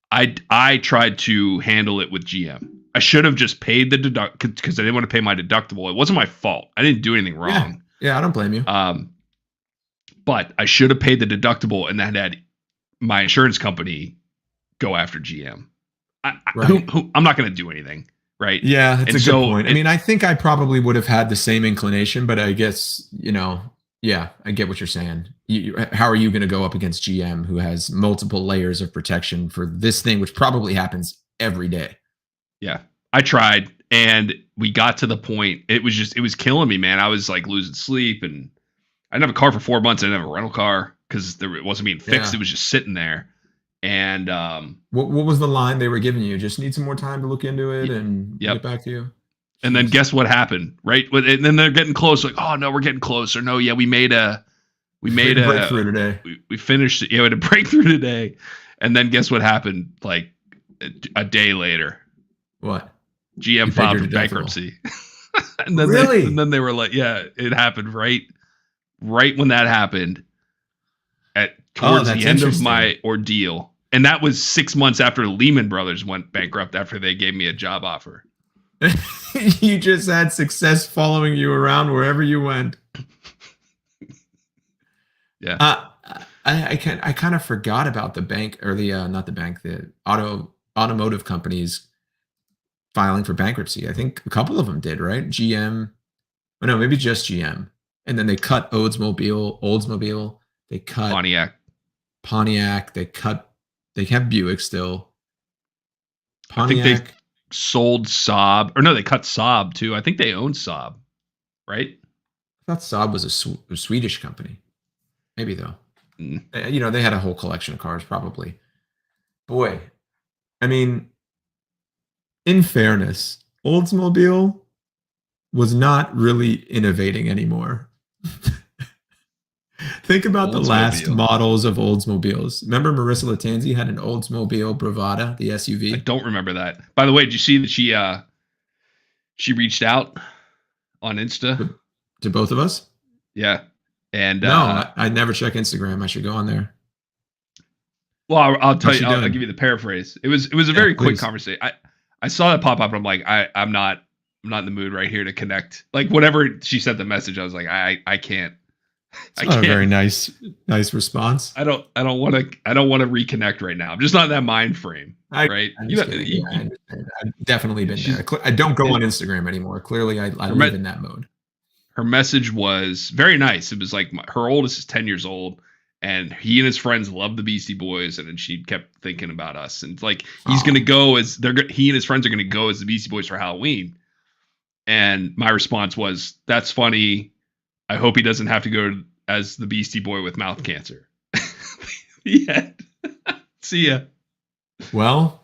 I tried to handle it with GM. I should have just paid the because I didn't want to pay my deductible. It wasn't my fault. I didn't do anything wrong. Yeah, I don't blame you. But I should have paid the deductible and then had my insurance company go after GM. I'm not going to do anything, right? Yeah, that's a good point. I mean, I think I probably would have had the same inclination, but I guess, yeah, I get what you're saying. How are you going to go up against GM, who has multiple layers of protection for this thing, which probably happens every day? Yeah, I tried, and we got to the point. It was killing me, man. I was like losing sleep, and I didn't have a car for 4 months. I didn't have a rental car because it wasn't being fixed. Yeah. It was just sitting there. And what was the line they were giving you? Just need some more time to look into it and get back to you. Jeez. And then guess what happened, right? And then they're getting close. Like, oh no, we're getting closer. No, yeah, we made a breakthrough today. We finished it. Yeah, we had a breakthrough today. And then guess what happened? Like a day later. What? GM filed for bankruptcy. And then really? And then they were like, yeah, it happened right when that happened. Towards the end of my ordeal. And that was 6 months after Lehman Brothers went bankrupt after they gave me a job offer. You just had success following you around wherever you went. Yeah. I kind of forgot about the bank, or the automotive companies filing for bankruptcy. I think a couple of them did, right? GM. Oh, no, maybe just GM. And then they cut Oldsmobile. They cut Pontiac. They have Buick still. Pontiac. I think they sold Saab. Or no, they cut Saab too. I think they own Saab, right? I thought Saab was a Swedish company. Maybe though. They had a whole collection of cars probably. Boy, I mean, in fairness, Oldsmobile was not really innovating anymore. Think about the last models of Oldsmobiles. Remember Marissa Latanzi had an Oldsmobile Bravada, the SUV? I don't remember that. By the way, did you see that she reached out on Insta? To both of us? Yeah. And no, I never check Instagram. I should go on there. Well, I'll tell you. I'll give you the paraphrase. It was a very quick conversation. I saw that pop up and I'm like, I'm not in the mood right here to connect. Like whatever she sent the message, I was like, I can't. It's not a very nice response. I don't want to reconnect right now. I'm just not in that mind frame. Right? I've definitely been there. I don't go on Instagram anymore. Clearly, I live in that mode. Her message was very nice. It was like her oldest is 10 years old, and he and his friends love the Beastie Boys, and then she kept thinking about us. And it's like he's gonna go as he and his friends are gonna go as the Beastie Boys for Halloween. And my response was, "That's funny. I hope he doesn't have to go as the Beastie Boy with mouth cancer." Yeah. See ya. Well,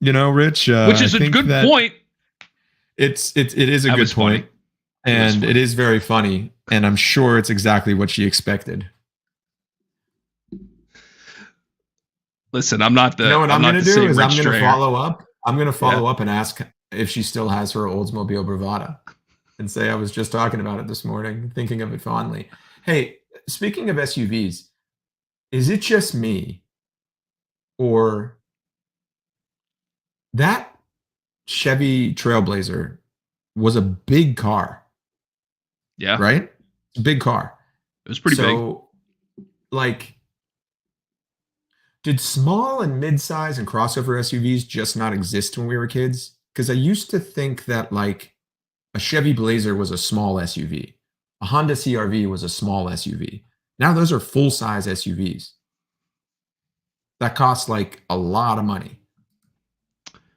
Rich, which is a good point. It is a good point. And it is very funny. And I'm sure it's exactly what she expected. Listen, I'm not the. You know what I'm going to do is I'm going to follow up. I'm going to follow up and ask if she still has her Oldsmobile Bravada, and say I was just talking about it this morning, thinking of it fondly. Hey, speaking of SUVs, is it just me, or that Chevy Trailblazer was a big car? Yeah. Right? Big car. It was pretty big. So, like, did small and mid-size and crossover SUVs just not exist when we were kids? Because I used to think that, like, a Chevy Blazer was a small SUV. A Honda CR-V was a small SUV. Now those are full-size SUVs. That costs, like, a lot of money.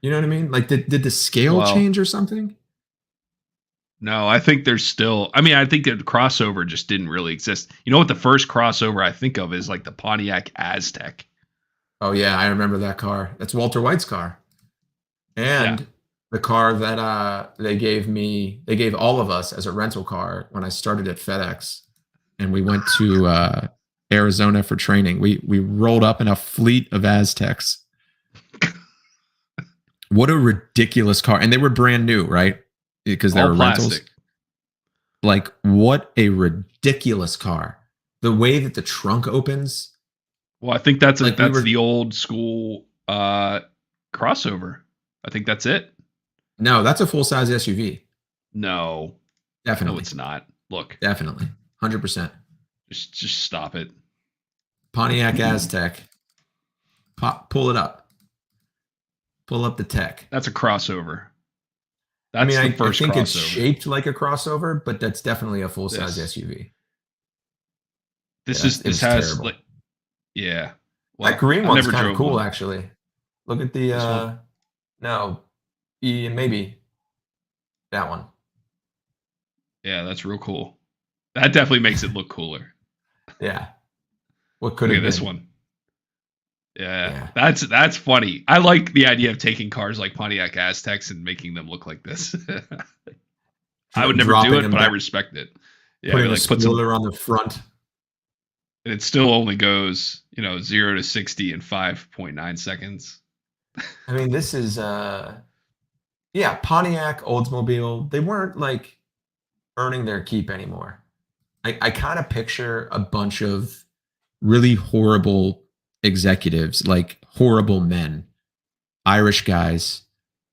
You know what I mean? Like, did the scale change or something? No, I think there's still. I mean, I think that crossover just didn't really exist. You know what? The first crossover I think of is like the Pontiac Aztek. Oh yeah, I remember that car. That's Walter White's car, and the car that they gave all of us as a rental car when I started at FedEx, and we went to Arizona for training. We rolled up in a fleet of Aztecs. What a ridiculous car, and they were brand new, right? Because they were rentals. Like, what a ridiculous car. The way that the trunk opens. Well, I think that's the old school crossover. I think that's it. No, that's a full-size SUV. No. Definitely. No, it's not. look. Definitely. 100%. Just stop it. Pontiac Aztec. Pull it up. Pull up the tech. That's a crossover. That's I the first I think crossover. It's shaped like a crossover, but that's definitely a full-size SUV. This has terrible. Like, yeah. Well, that green one's kind of cool, actually. Look at the maybe that one. Yeah, that's real cool. That definitely makes it look cooler. Yeah. What could have been this one? Yeah, that's funny. I like the idea of taking cars like Pontiac Aztecs and making them look like this. I would never do it, but I respect it. Yeah, putting a spoiler on the front. And it still only goes, 0 to 60 in 5.9 seconds. I mean, this is Pontiac, Oldsmobile, they weren't like earning their keep anymore. I kind of picture a bunch of really horrible executives, like horrible men, Irish guys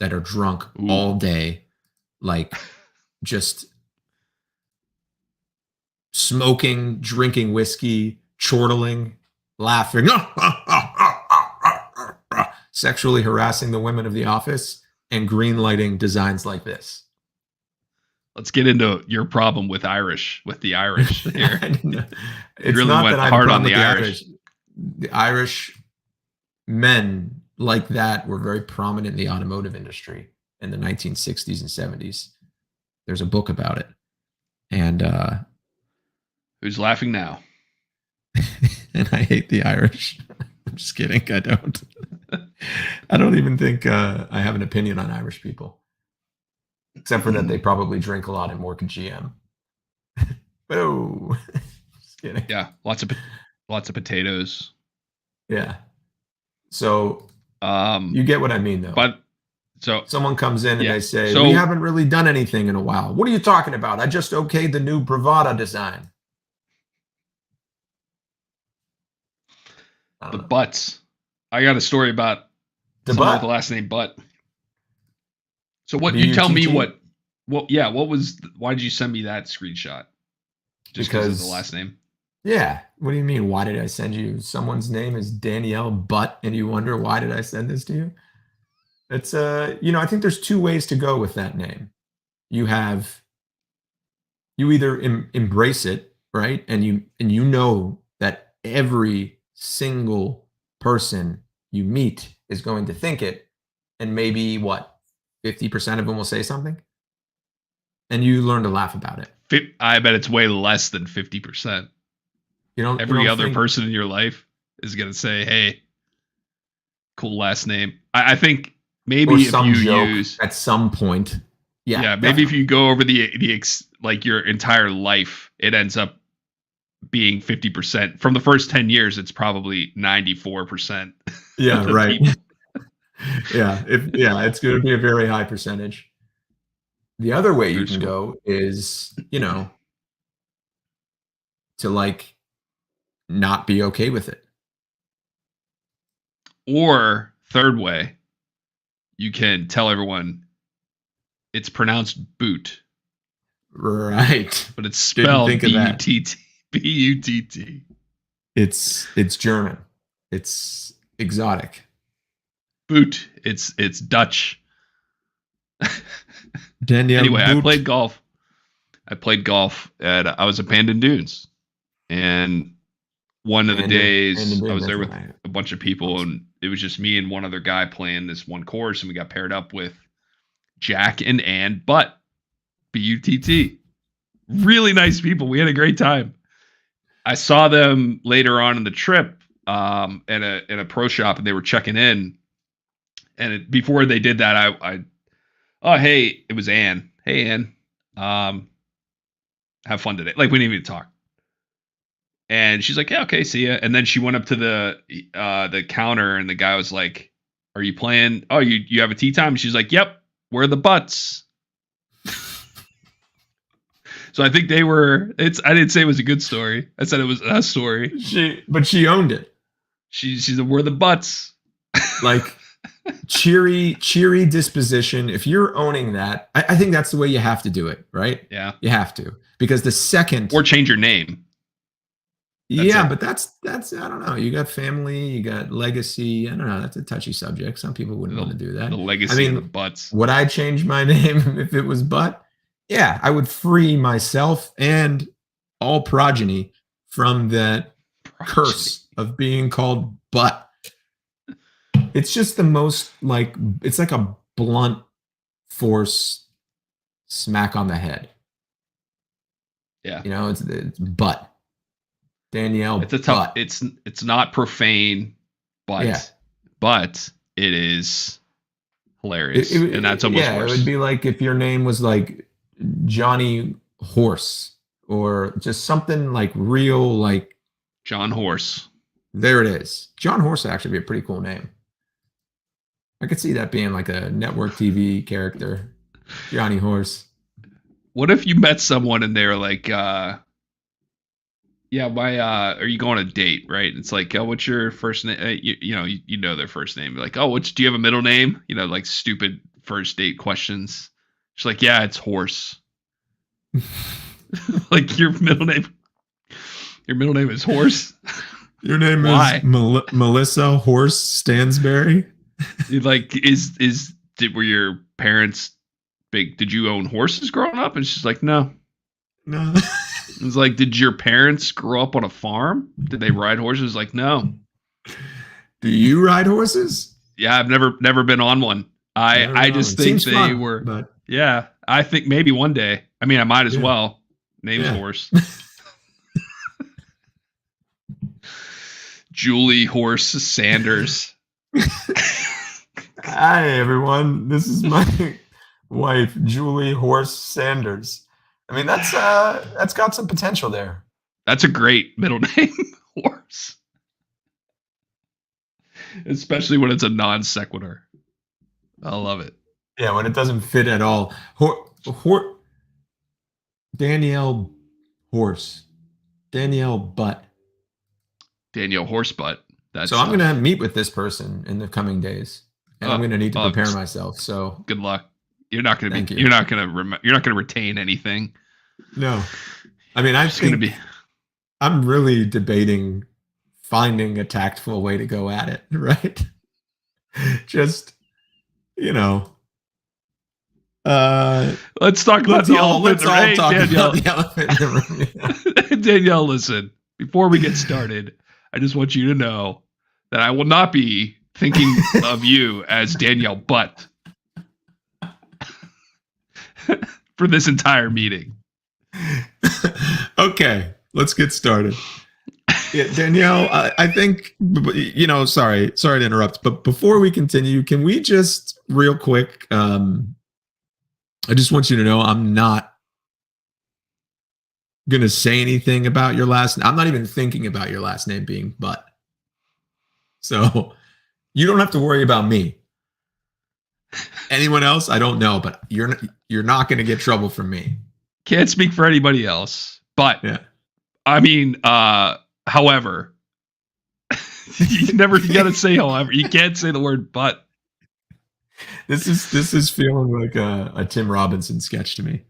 that are drunk all day, like just smoking, drinking whiskey, chortling, laughing, sexually harassing the women of the office, and green lighting designs like this. Let's get into your problem with the Irish here. It's really not went that hard on the Irish. The Irish men like that were very prominent in the automotive industry in the 1960s and 70s. There's a book about it. And who's laughing now? And I hate the Irish. I'm just kidding. I don't. I don't even think I have an opinion on Irish people. Except for that they probably drink a lot and work at GM. Oh, just kidding. Yeah, lots of potatoes. Yeah. So you get what I mean, though. But so someone comes in and they say, "We haven't really done anything in a while." What are you talking about? I just okayed the new Bravada design. The Butts. I got a story about someone with the last name Butt. So what you tell me why did you send me that screenshot? Just because of the last name? Yeah. What do you mean? Why did I send you? Someone's name is Danielle Butt, and you wonder why did I send this to you? It's I think there's two ways to go with that name. You either embrace it, right? And you know that every single person you meet is going to think it, and maybe 50% of them will say something, and you learn to laugh about it. I bet it's way less than 50%. Every other person in your life is going to say, "Hey, cool last name." I think maybe if you use at some point, maybe if you go over the your entire life, it ends up being 50%. From the first 10 years, it's probably 94%. Yeah, right. It's going to be a very high percentage. The other way you can go is, to not be okay with it. Or third way, you can tell everyone it's pronounced boot. Right. But it's spelled B-U-T-T. B-U-T-T. It's German. It's exotic. Boot. It's Dutch. Danielle anyway, Boot. I played golf at I was at Bandon Dunes, and one of the days I was there with a bunch of people, and it was just me and one other guy playing this one course, and we got paired up with Jack and Ann Butt, B-U-T-T. Really nice people. We had a great time. I saw them later on in the trip in a pro shop, and they were checking in. And before they did that, hey, it was Ann. Hey, Ann. Have fun today. We didn't even talk. And she's like, "Yeah, okay, see ya." And then she went up to the counter, and the guy was like, "Are you playing? Oh, you have a tee time?" And she's like, "Yep, we're the Butts." So I think they were. I didn't say it was a good story. I said it was a story. But she owned it. She said, "We're the Butts." cheery disposition. If you're owning that, I think that's the way you have to do it, right? Yeah. You have to. Because the second... Or change your name. But that's I don't know. You got family, you got legacy. I don't know. That's a touchy subject. Some people wouldn't want to do that. The legacy of the butts. Would I change my name if it was Butt? Yeah, I would free myself and all progeny from that curse of being called Butt. It's just the most it's like a blunt force smack on the head. Yeah. It's Butt. Danielle. It's a tough. It's not profane, but it is hilarious, and that's almost worse. It would be like if your name was like Johnny Horse or just something like real, like John Horse. There it is. John Horse would actually be a pretty cool name. I could see that being like a network TV character, Johnny Horse. What if you met someone and they were like, yeah, are you going on a date, right? It's like, oh, what's your first name? You know their first name. Like, oh, do you have a middle name? Like stupid first date questions. She's like, yeah, it's Horse. Like your middle name is Horse. Your name is Melissa Horse Stansberry. Like, were your parents big? Did you own horses growing up? And she's like, no. It's like, did your parents grow up on a farm? Did they ride horses? Like, no. Do you ride horses? Yeah, I've never been on one. I just think they fun, were. But... Yeah, I think maybe one day. I mean, I might as well. Name's Horse. Julie Horse Sanders. Hi, everyone. This is my wife, Julie Horse Sanders. I mean, that's got some potential there. That's a great middle name, Horse. Especially when it's a non sequitur. I love it. Yeah, when it doesn't fit at all. Danielle Horse. Danielle Butt. Danielle Horsebutt. So I'm going to meet with this person in the coming days, and I'm going to need to prepare myself. So good luck. You're not going to be. You're not going to retain anything. No, I mean, I'm really debating finding a tactful way to go at it. Right? Just let's talk about the elephant in the room. Danielle, listen. Before we get started, I just want you to know that I will not be thinking of you as Danielle Butt for this entire meeting. Okay, let's get started. Yeah, Danielle, I think, sorry to interrupt, but before we continue, can we just real quick, I just want you to know I'm not going to say anything about your last name. I'm not even thinking about your last name being Butt. So you don't have to worry about me. Anyone else? I don't know, but you're not going to get trouble from me. Can't speak for anybody else, but yeah. I mean, however, you got to say however. You can't say the word but. This is feeling like a Tim Robinson sketch to me.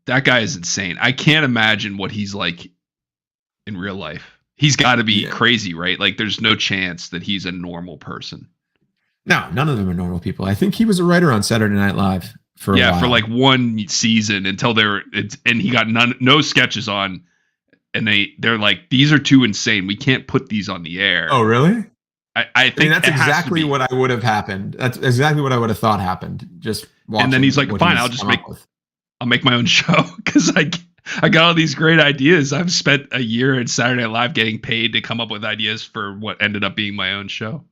That guy is insane. I can't imagine what he's like in real life. He's got to be crazy, right? Like, there's no chance that he's a normal person. No, none of them are normal people. I think he was a writer on Saturday Night Live for a while. For like one season until and he got no sketches on, and they're like, these are too insane. We can't put these on the air. Oh, really? I think that's exactly what I would have happened. That's exactly what I would have thought happened. Just watching. And then he's like, fine, I'll make my own show because I got all these great ideas. I've spent a year at Saturday Night Live getting paid to come up with ideas for what ended up being my own show.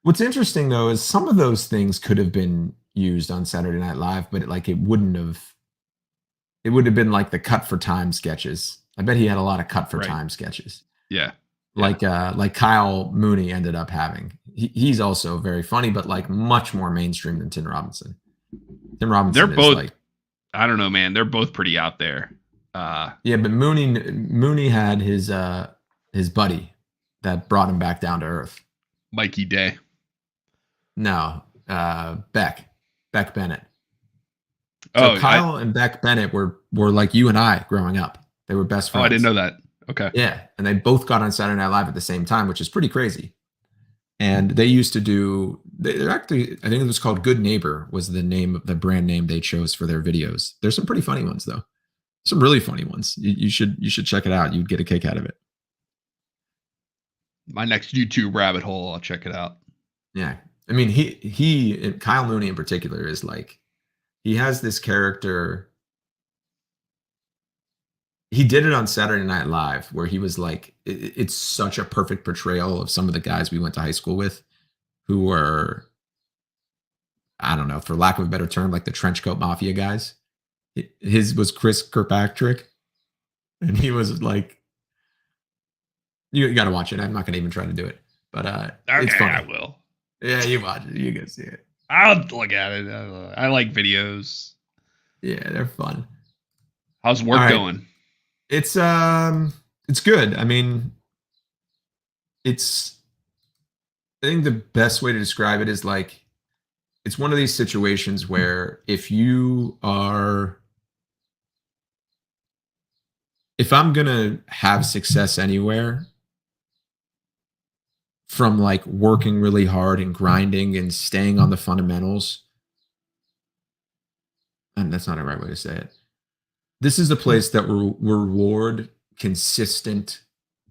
What's interesting though is some of those things could have been used on Saturday Night Live, but it would have been like the cut for time sketches. I bet he had a lot of cut for time sketches. Yeah. Like Kyle Mooney ended up having. He's also very funny, but like much more mainstream than Tim Robinson. Tim Robinson. They're both. I don't know, man. They're both pretty out there. Yeah, but Mooney had his buddy that brought him back down to earth. Mikey Day. No, Beck Bennett. So Oh, Kyle and Beck Bennett were like you and I growing up. They were best friends. I didn't know that. Okay. Yeah, and they both got on Saturday Night Live at the same time, which is pretty crazy. And they used to do. They're actually, I think it was called Good Neighbor was the name of the brand name they chose for their videos. There's some pretty funny ones though. Some really funny ones. You should check it out. You'd get a kick out of it. My next YouTube rabbit hole. I'll check it out. Yeah, I mean he Kyle Mooney in particular is like, he has this character. He did it on Saturday Night Live where he was like, it's such a perfect portrayal of some of the guys we went to high school with who were, I don't know, for lack of a better term, like the trench coat mafia guys. His was Chris Kirkpatrick. And he was like, you got to watch it. I'm not going to even try to do it, but okay, it's funny. I will. Yeah, you watch it. You go see it. I'll look at it. I like videos. Yeah, they're fun. How's work going? It's good. I mean, I think the best way to describe it is like, it's one of these situations where if I'm going to have success anywhere, from like working really hard and grinding and staying on the fundamentals, and that's not the right way to say it. This is the place that will reward consistent,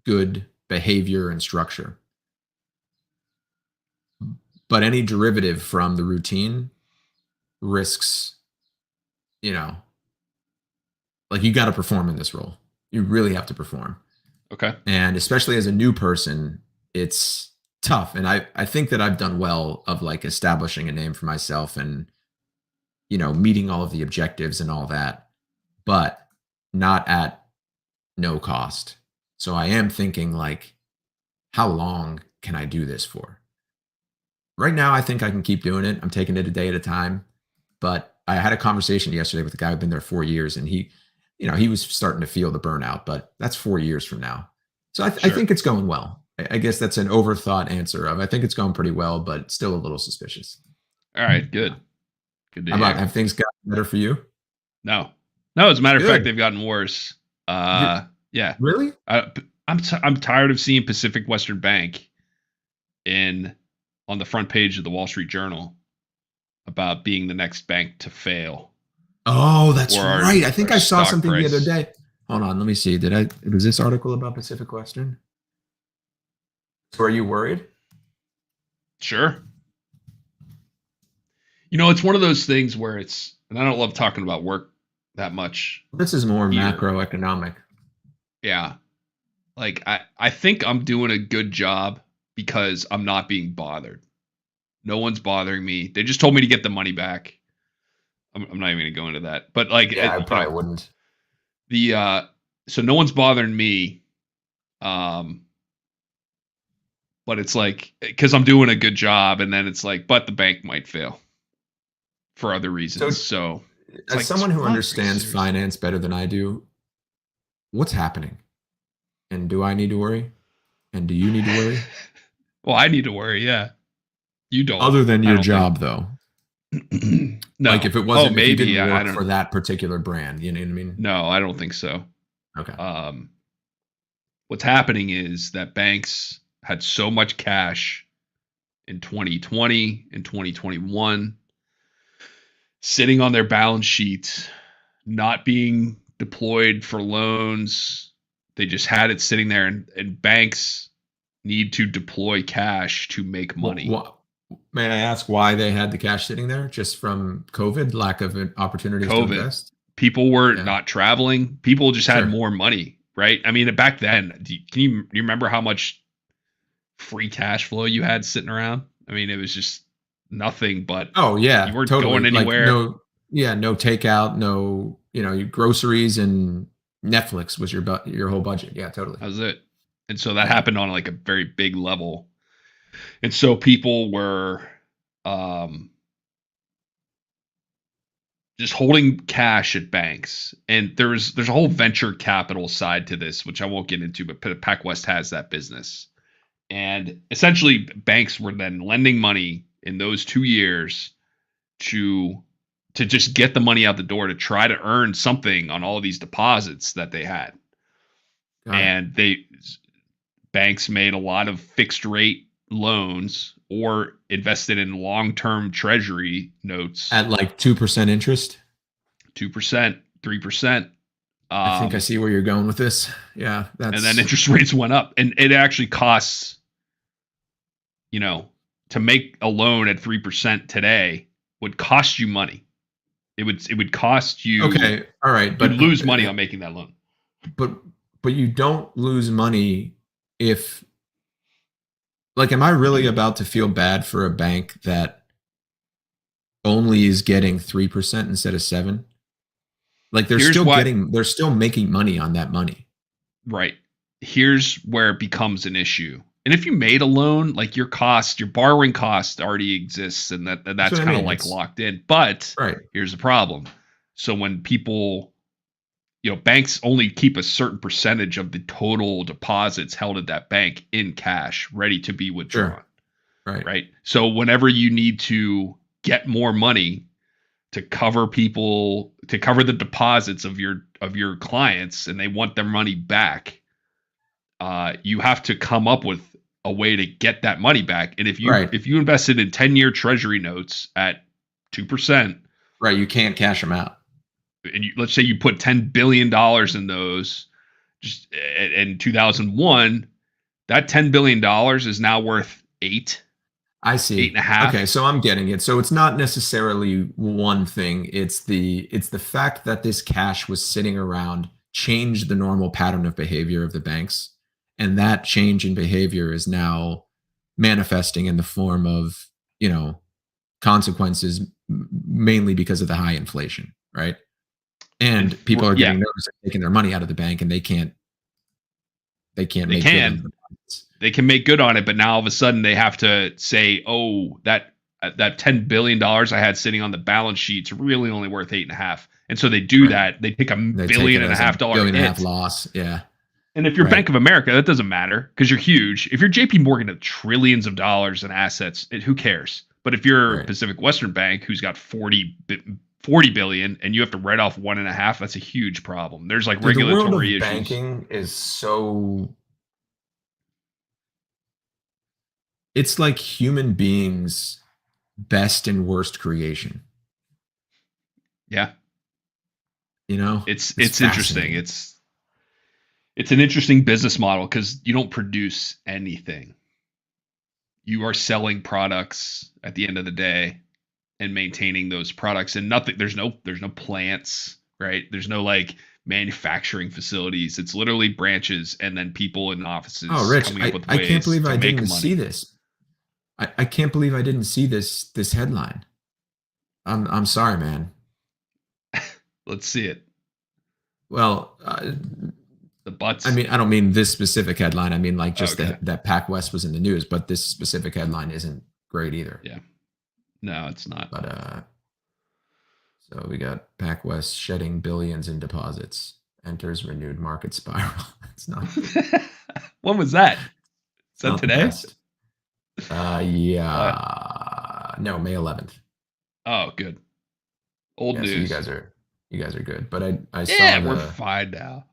good behavior and structure. But any derivative from the routine risks, like you got to perform in this role. You really have to perform. Okay. And especially as a new person, it's tough. And I think that I've done well of like establishing a name for myself and, meeting all of the objectives and all that, but not at no cost. So I am thinking like, how long can I do this for? Right now, I think I can keep doing it. I'm taking it a day at a time. But I had a conversation yesterday with a guy who'd been there 4 years, and he was starting to feel the burnout, but that's 4 years from now. So I think it's going well. I guess that's an overthought answer of, I think it's going pretty well, but still a little suspicious. All right, good. Good to hear. Have things gotten better for you? No, as a matter of fact, they've gotten worse. Yeah. Really? I'm tired of seeing Pacific Western Bank on the front page of the Wall Street Journal about being the next bank to fail. Oh, that's right. I think I saw something the other day. Hold on, let me see. Was this article about Pacific Western? So are you worried? Sure. It's one of those things where and I don't love talking about work that much. This is more macroeconomic. Yeah. Like I think I'm doing a good job because I'm not being bothered. No one's bothering me. They just told me to get the money back. I'm not even going to go into that. But like, yeah, I probably wouldn't. So no one's bothering me. But it's like, because I'm doing a good job, and then it's like, but the bank might fail for other reasons. So as like, someone who understands finance better than I do, what's happening? And do I need to worry? And do you need to worry? Well, I need to worry, yeah. You don't. Other than your job, though. No. Like if it wasn't, maybe, if you didn't work for that particular brand, you know what I mean? No, I don't think so. Okay. What's happening is that banks had so much cash in 2020 and 2021 sitting on their balance sheet, not being deployed for loans. They just had it sitting there, and banks need to deploy cash to make money. May I ask why they had the cash sitting there? Just from COVID, lack of opportunities to invest? People were not traveling. People just had more money, right? I mean, back then, do you remember how much free cash flow you had sitting around? I mean, it was just nothing but. Oh yeah, you weren't going anywhere. Like no takeout, no, your groceries and Netflix was your whole budget. Yeah, totally. That was it. And so that happened on like a very big level. And so people were just holding cash at banks. And there's a whole venture capital side to this, which I won't get into, but PacWest has that business. And essentially banks were then lending money in those 2 years to just get the money out the door to try to earn something on all these deposits that they had. And banks made a lot of fixed rate loans or invested in long-term treasury notes at like 2% interest, 2%, 3%. I think I see where you're going with this. Yeah. And then interest rates went up, and it actually costs, to make a loan at 3% today would cost you money. It would cost you. Okay. All right. But lose money on making that loan. But you don't lose money if, like, am I really about to feel bad for a bank that only is getting 3% instead of 7%? Like, they're still making money on that money. Right. Here's where it becomes an issue. And if you made a loan, like your borrowing cost already exists, and that's kind of like locked in. But here's the problem. So when people, banks only keep a certain percentage of the total deposits held at that bank in cash, ready to be withdrawn. Sure. Right. So whenever you need to get more money to cover the deposits of your clients, and they want their money back, you have to come up with a way to get that money back. And if you invested in 10-year treasury notes at 2%, right, you can't cash them out. And let's say you put $10 billion in those just in 2001, that $10 billion is now worth 8. I see. 8.5. Okay, so I'm getting it. So it's not necessarily one thing. It's the fact that this cash was sitting around changed the normal pattern of behavior of the banks. And that change in behavior is now manifesting in the form of, consequences, mainly because of the high inflation, right? And people are getting nervous and taking their money out of the bank, and they can make good on it, but now all of a sudden they have to say, oh, that $10 billion I had sitting on the balance sheet's really only worth 8.5. And so they do that. They take $1.5 billion hit. Loss. Yeah. And if you're Bank of America, that doesn't matter because you're huge. If you're JP Morgan at trillions of dollars in assets, who cares? But if you're Pacific Western Bank, who's got 40 billion, and you have to write off 1.5, that's a huge problem. There's regulatory the world of issues. Banking is so. It's like human beings' best and worst creation. Yeah. It's interesting. It's an interesting business model because you don't produce anything. You are selling products at the end of the day and maintaining those products, and nothing. There's no plants, right? There's no manufacturing facilities. It's literally branches and then people in offices. Oh, Rich, I can't believe I didn't see this. I can't believe I didn't see this headline. I'm sorry, man. Let's see it. Well, the butts. I mean, I don't mean this specific headline. I mean, that PacWest was in the news, but this specific headline isn't great either. Yeah. No, it's not. But so we got PacWest shedding billions in deposits, enters renewed market spiral. It's not. When was that? Is that today? Yeah. No, May 11th. Oh, good. Old news. So you guys are good. But I saw. Yeah, we're fine now.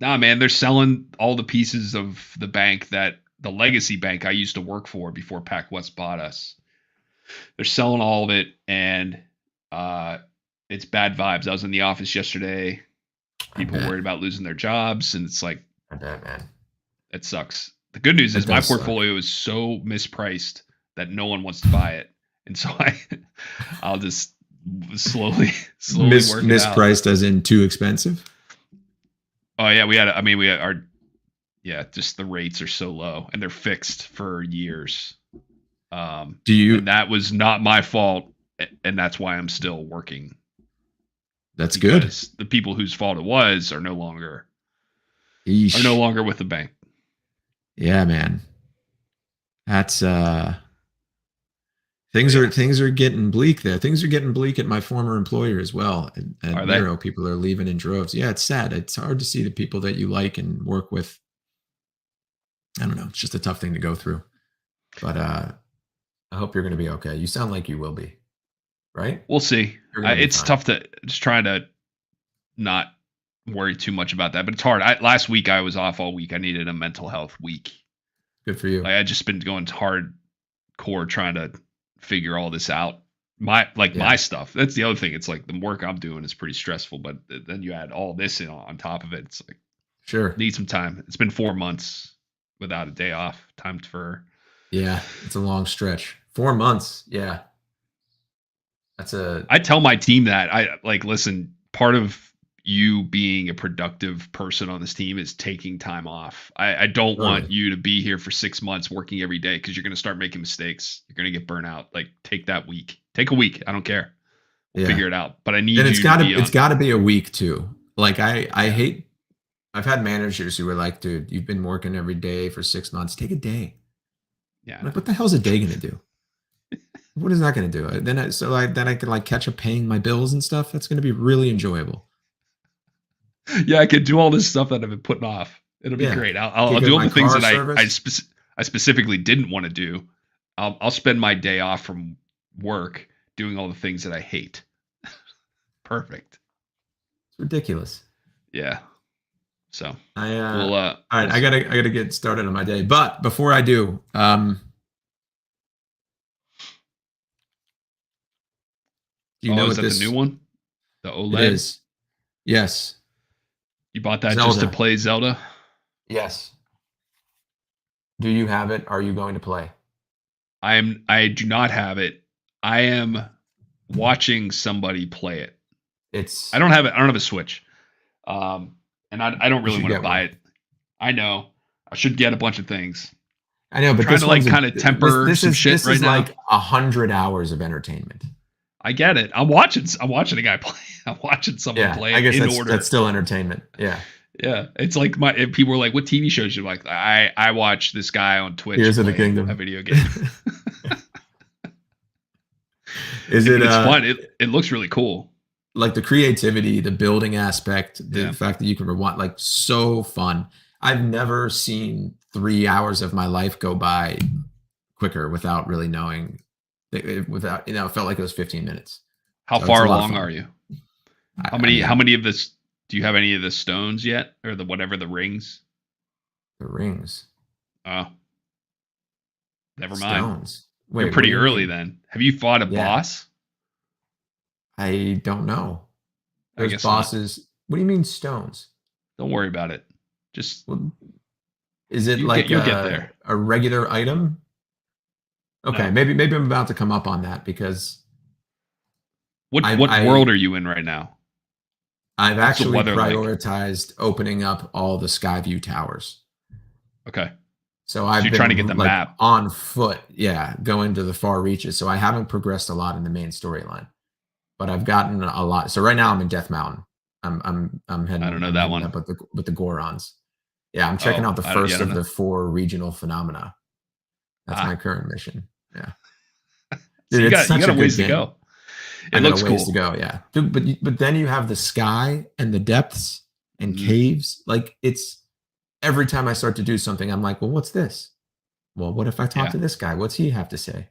Nah, man, they're selling all the pieces of the bank the legacy bank I used to work for before PacWest bought us. They're selling all of it, and it's bad vibes. I was in the office yesterday. People worried about losing their jobs, and it's like, I bet, man. It sucks. The good news is my portfolio is so mispriced that no one wants to buy it, and so I'll just slowly work it out. Mispriced as in too expensive? Oh yeah, just the rates are so low, and they're fixed for years. And that was not my fault, and that's why I'm still working. That's good. The people whose fault it was are no longer with the bank. Yeah, man. That's things are getting bleak there. Things are getting bleak at my former employer as well. At Miro, people are leaving in droves. Yeah, it's sad. It's hard to see the people that you like and work with. I don't know. It's just a tough thing to go through. But I hope you're going to be okay. You sound like you will be, right? We'll see. It's fine. tough to just trying to not worry too much about that, but it's hard. Last week I was off all week. I needed a mental health week. Good for you. I just been going hardcore trying to figure all this out. My stuff. That's the other thing. It's like the work I'm doing is pretty stressful, but then you add all this in on top of it. It's like, sure, need some time. It's been 4 months without a day off. Time for. Yeah, it's a long stretch. 4 months. Yeah. I tell my team that listen, part of you being a productive person on this team is taking time off. I don't want you to be here for 6 months working every day because you're going to start making mistakes. You're going to get burnt out. Like, take that week. Take a week. I don't care. We'll figure it out. But I need and it's got to be a week too. Like I hate. I've had managers who were like, "Dude, you've been working every day for 6 months. Take a day." Yeah. Like, what the hell's a day going to do? What is that going to do? Then I can like catch up paying my bills and stuff. That's going to be really enjoyable. Yeah, I could do all this stuff that I've been putting off. It'll be great. I'll do all the things that I specifically didn't want to do. I'll spend my day off from work doing all the things that I hate. Perfect. It's ridiculous. Yeah. So all right, I gotta get started on my day. But before I do, do you know is that the new one? The OLED? It is. Yes. You bought that Zelda. Just to play Zelda? Yes. Do you have it? Are you going to play? I do not have it. I am watching somebody play it. I don't have it. I don't have a Switch. And I don't really want to buy it. I know. I should get a bunch of things. I know, but I'm trying to kind of temper some shit right now. This is like 100 hours of entertainment. I get it. I'm watching a guy play. I'm watching someone play. I guess that's still entertainment. Yeah. Yeah. It's like people were like, "What TV shows you like?" I watch this guy on Twitch. Tears of the Kingdom, a video game. It's fun. It looks really cool. Like the creativity, the building aspect, the fact that you can rewind, like so fun. I've never seen 3 hours of my life go by quicker without really knowing. It felt like it was 15 minutes. How far along are you? How many of this? Do you have any of the stones yet, or the rings? The rings. Oh, never mind. Stones. Wait, you're pretty early then. Have you fought a boss? I don't know. Those bosses. Not. What do you mean stones? Don't worry about it. Just is it like you'll get there. A regular item? Okay, no. maybe I'm about to come up on that because what world are you in right now? I've actually prioritized opening up all the Skyview towers. Okay. So I've been trying to get the map on foot, going to the far reaches. So I haven't progressed a lot in the main storyline, but I've gotten a lot. So right now I'm in Death Mountain. I'm heading. I don't know that one. Up with the Gorons. Yeah, I'm checking out the first of the 4 regional phenomena. That's my current mission. Yeah. Dude, you got a ways to go. It looks cool. To go, yeah. Dude, but then you have the sky and the depths and caves. Like it's every time I start to do something, I'm like, well, what's this? Well, what if I talk to this guy? What's he have to say?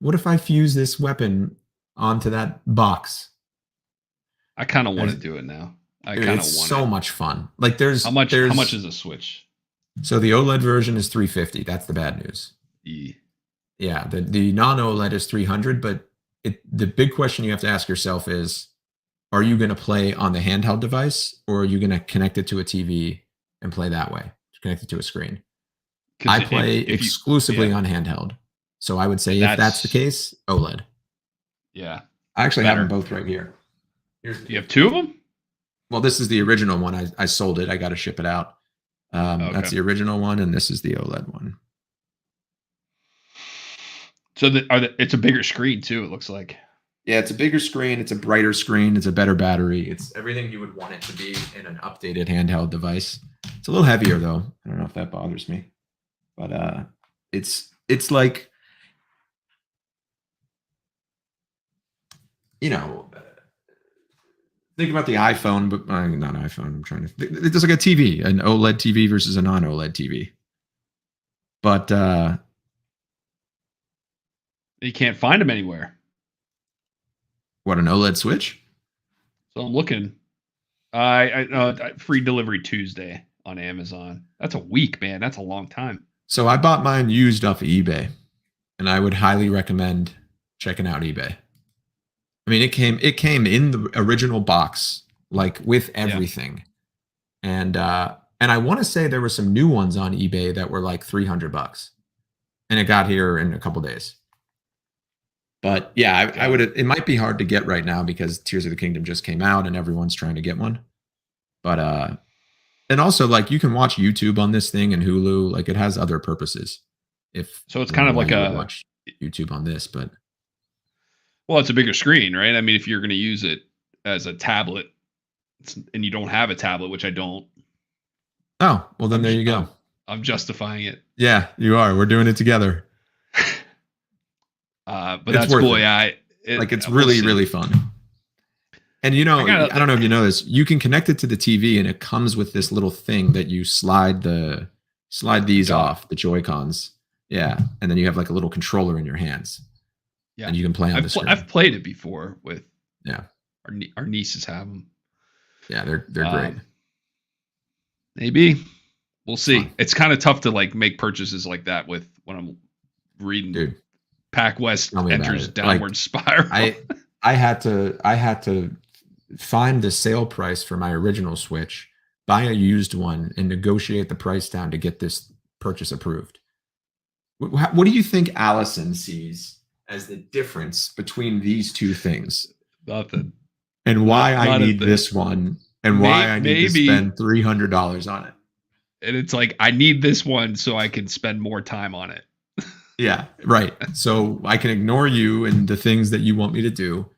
What if I fuse this weapon onto that box? I kind of want to do it now. It's so much fun. Like how much is a Switch? So the OLED version is $350. That's the bad news. Yeah, the non-OLED is $300, but the big question you have to ask yourself is, are you going to play on the handheld device or are you going to connect it to a TV and play that way, connect it to a screen? I play exclusively on handheld. So I would say if that's the case, OLED. Yeah. I actually have them both right here. You have 2 of them? Well, this is the original one. I sold it. I got to ship it out. Okay. That's the original one, and this is the OLED one. So it's a bigger screen too, it looks like. Yeah, it's a bigger screen. It's a brighter screen. It's a better battery. It's everything you would want it to be in an updated handheld device. It's a little heavier though. I don't know if that bothers me, but it's like, think about the iPhone, but not iPhone. I'm trying to. It's just like a TV, an OLED TV versus a non-OLED TV. But You can't find them anywhere. What, an OLED Switch? So I'm looking. I free delivery Tuesday on Amazon. That's a week, man. That's a long time. So I bought mine used off of eBay, and I would highly recommend checking out eBay. I mean, it came in the original box, like with everything. Yeah. And I want to say there were some new ones on eBay that were like $300, and it got here in a couple days. But yeah, I would. It might be hard to get right now because Tears of the Kingdom just came out and everyone's trying to get one. But and also, like, you can watch YouTube on this thing and Hulu. Like, it has other purposes. So it's kind of like a watch YouTube on this, but well, it's a bigger screen, right? I mean, if you're going to use it as a tablet, and you don't have a tablet, which I don't. Oh, well, then there you go. I'm justifying it. Yeah, you are. We're doing it together. But that's cool. Yeah, it's really, really fun. And I don't know if you know this. You can connect it to the TV, and it comes with this little thing that you slide these off, the Joy-Cons. Yeah, and then you have like a little controller in your hands. Yeah, and you can play on the screen. I've played it before with. Yeah, our nieces have them. Yeah, they're great. Maybe we'll see. It's kind of tough to like make purchases like that with when I'm reading. Dude, PacWest enters downward spiral. I had to find the sale price for my original Switch, buy a used one, and negotiate the price down to get this purchase approved. What do you think Allison sees as the difference between these two things? Nothing. And why I need this one, and why I need to spend $300 on it. And it's like, I need this one so I can spend more time on it. Yeah, right. So I can ignore you and the things that you want me to do,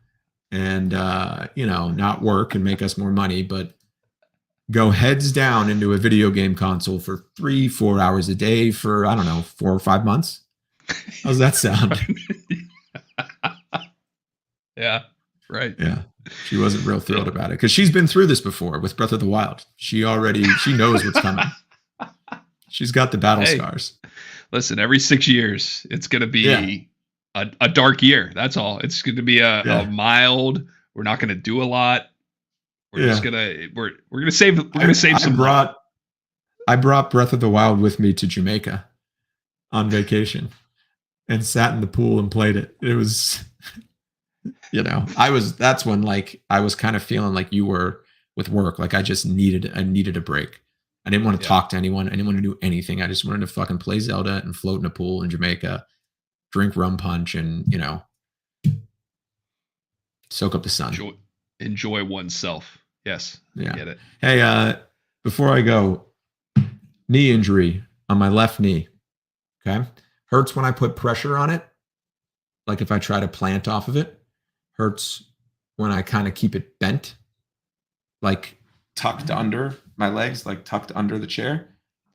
and not work and make us more money, but go heads down into a video game console for 3-4 hours a day for, I don't know, 4 or 5 months. How's that sound? Yeah, right. Yeah. She wasn't real thrilled about it because she's been through this before with Breath of the Wild. She knows what's coming. She's got the battle scars. Listen, every 6 years, it's going to be a dark year. That's all. It's going to be a mild. We're not going to do a lot. We're just gonna save some. I brought Breath of the Wild with me to Jamaica on vacation and sat in the pool and played it. It was, that's when like I was kind of feeling like you were with work. Like I needed a break. I didn't want to talk to anyone. I didn't want to do anything. I just wanted to fucking play Zelda and float in a pool in Jamaica, drink rum punch, and soak up the sun. Enjoy oneself. Yes. Yeah. I get it. Hey, before I go, knee injury on my left knee. Okay. Hurts when I put pressure on it. Like if I try to plant off of it. Hurts when I kind of keep it bent. Like tucked under my legs, like tucked under the chair.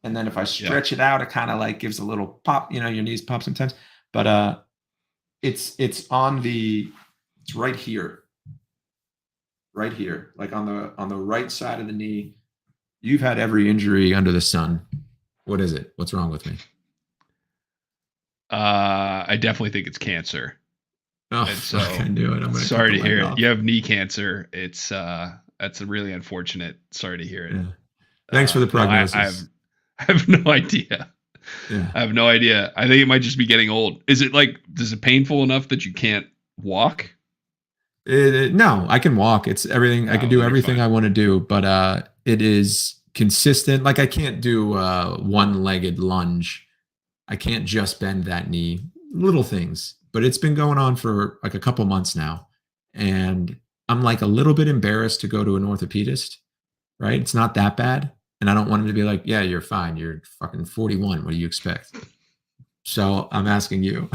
And then if I stretch it out, it kind of like gives a little pop. Your knees pop sometimes. But it's right here. Right here, like on the right side of the knee. You've had every injury under the sun. What is it? What's wrong with me? I definitely think it's cancer. Oh, so I knew it. I'm sorry to hear it. You have knee cancer. It's that's really unfortunate. Sorry to hear it. Yeah. Thanks for the prognosis. I have no idea. Yeah. I have no idea. I think it might just be getting old. Is it painful enough that you can't walk? No, I can walk. It's everything. I can do everything I want to do, but it is consistent. Like I can't do one-legged lunge. I can't just bend that knee. Little things, but it's been going on for like a couple months now, and I'm like a little bit embarrassed to go to an orthopedist. Right? It's not that bad, and I don't want him to be like, "Yeah, you're fine. You're fucking 41. What do you expect?" So I'm asking you.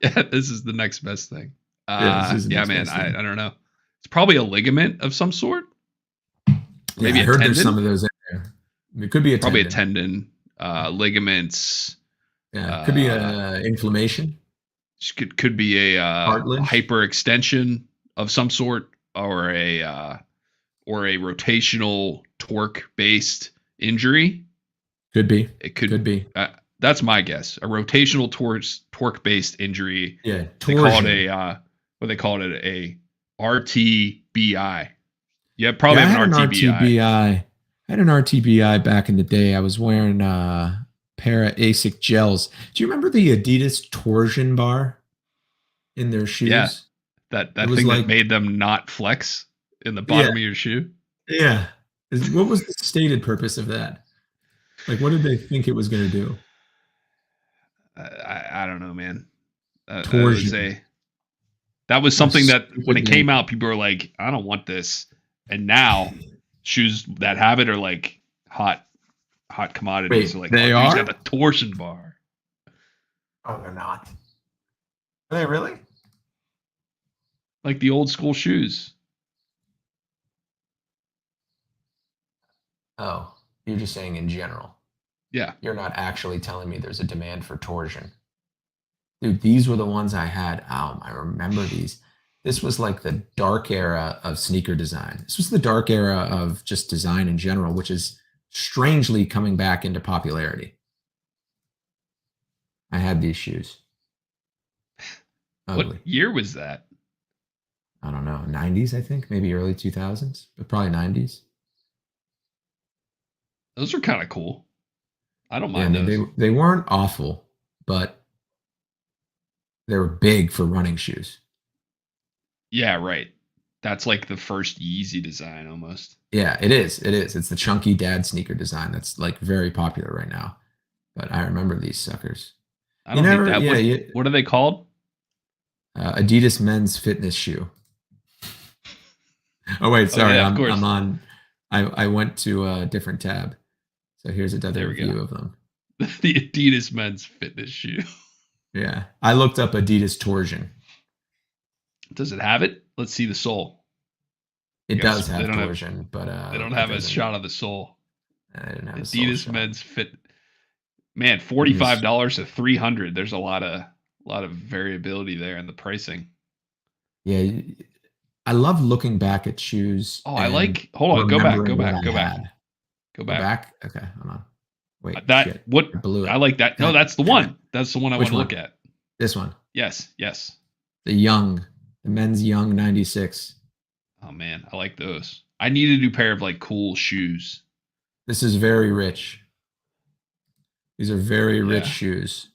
This is the next best thing. Man. I don't know. It's probably a ligament of some sort. Maybe I heard there's some of those in there. It could be probably a tendon, ligaments. Yeah, could be a inflammation. Could be a cartilage, hyperextension of some sort, or a rotational torque based injury. Could be. It could be. That's my guess. A rotational torque based injury. Yeah, they call it what they call it, a RTBI. Yeah, probably yeah, an RTBI. I had an RTBI back in the day. I was wearing a pair of ASIC gels. Do you remember the Adidas torsion bar in their shoes? Yeah, that thing that made them not flex in the bottom of your shoe. Yeah. What was the stated purpose of that? Like, what did they think it was going to do? I don't know, man. Torsion. That was something that when it came out, people were like, I don't want this. And now shoes that have it are like hot commodities. Wait, like, they are? Got the torsion bar. Oh, they're not. Are they really? Like the old school shoes. Oh, you're just saying in general. Yeah. You're not actually telling me there's a demand for torsion. Dude, these were the ones I had. I remember these. This was like the dark era of sneaker design. This was the dark era of just design in general, which is strangely coming back into popularity. I had these shoes. Ugly. What year was that? I don't know. 90s, I think. Maybe early 2000s, but probably 90s. Those are kind of cool. I don't mind those. They weren't awful, but they were big for running shoes. Yeah, right. That's like the first Yeezy design almost. Yeah, it is. It is. It's the chunky dad sneaker design that's like very popular right now. But I remember these suckers. I don't think that. Yeah, what are they called? Adidas men's fitness shoe. Oh wait, sorry. I'm on. I went to a different tab. So here's another view of them. The Adidas men's fitness shoe. Yeah, I looked up Adidas torsion. Does it have it? Let's see the sole. It does have torsion, but they don't have a shot of the sole. I didn't have Adidas men's fit. Man, $45 to $300. There's a lot of variability there in the pricing. Yeah, I love looking back at shoes. Oh, I like. Hold on, go back. Go back. Okay, hold on. Wait, I like that. No, that's the one. That's the one I want to look at. This one. Yes. The men's Young 96. Oh man, I like those. I need a new pair of like cool shoes. This is very rich. These are very rich shoes.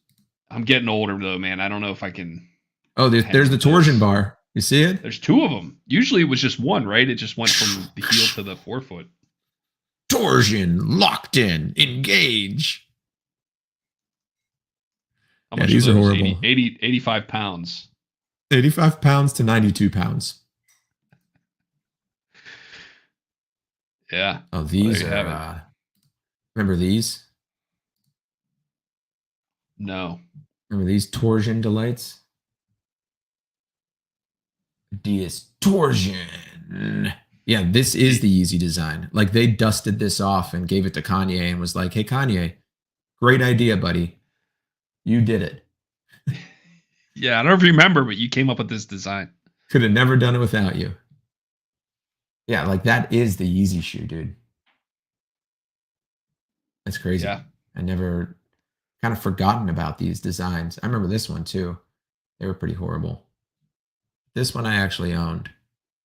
I'm getting older though, man. I don't know if I can. Oh, there's the torsion bar. You see it? There's two of them. Usually it was just one, right? It just went from the heel to the forefoot. Torsion, locked in, engage. How much these are horrible. 85 pounds. 85 pounds to 92 pounds. Yeah. Oh, these are. Remember these? No. Remember these torsion delights? Adidas torsion. Yeah, this is the Yeezy design. Like they dusted this off and gave it to Kanye and was like, "Hey Kanye, great idea, buddy. You did it." Yeah, I don't know if you remember, but you came up with this design. Could have never done it without you. Yeah, like that is the Yeezy shoe, dude. That's crazy. Yeah. I never kind of forgotten about these designs. I remember this one too. They were pretty horrible. This one I actually owned.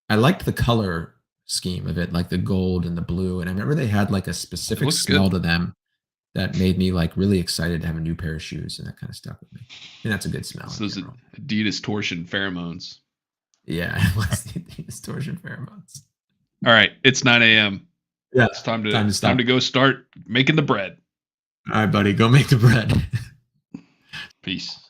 I liked the color scheme of it, like the gold and the blue. And I remember they had like a specific smell to them that made me like really excited to have a new pair of shoes, and that kind of stuck with me. And that's a good smell. So those Adidas torsion pheromones. Yeah, it was the Adidas torsion pheromones. All right, it's 9 a.m. Yeah, it's time to go start making the bread. All right, buddy, go make the bread. Peace.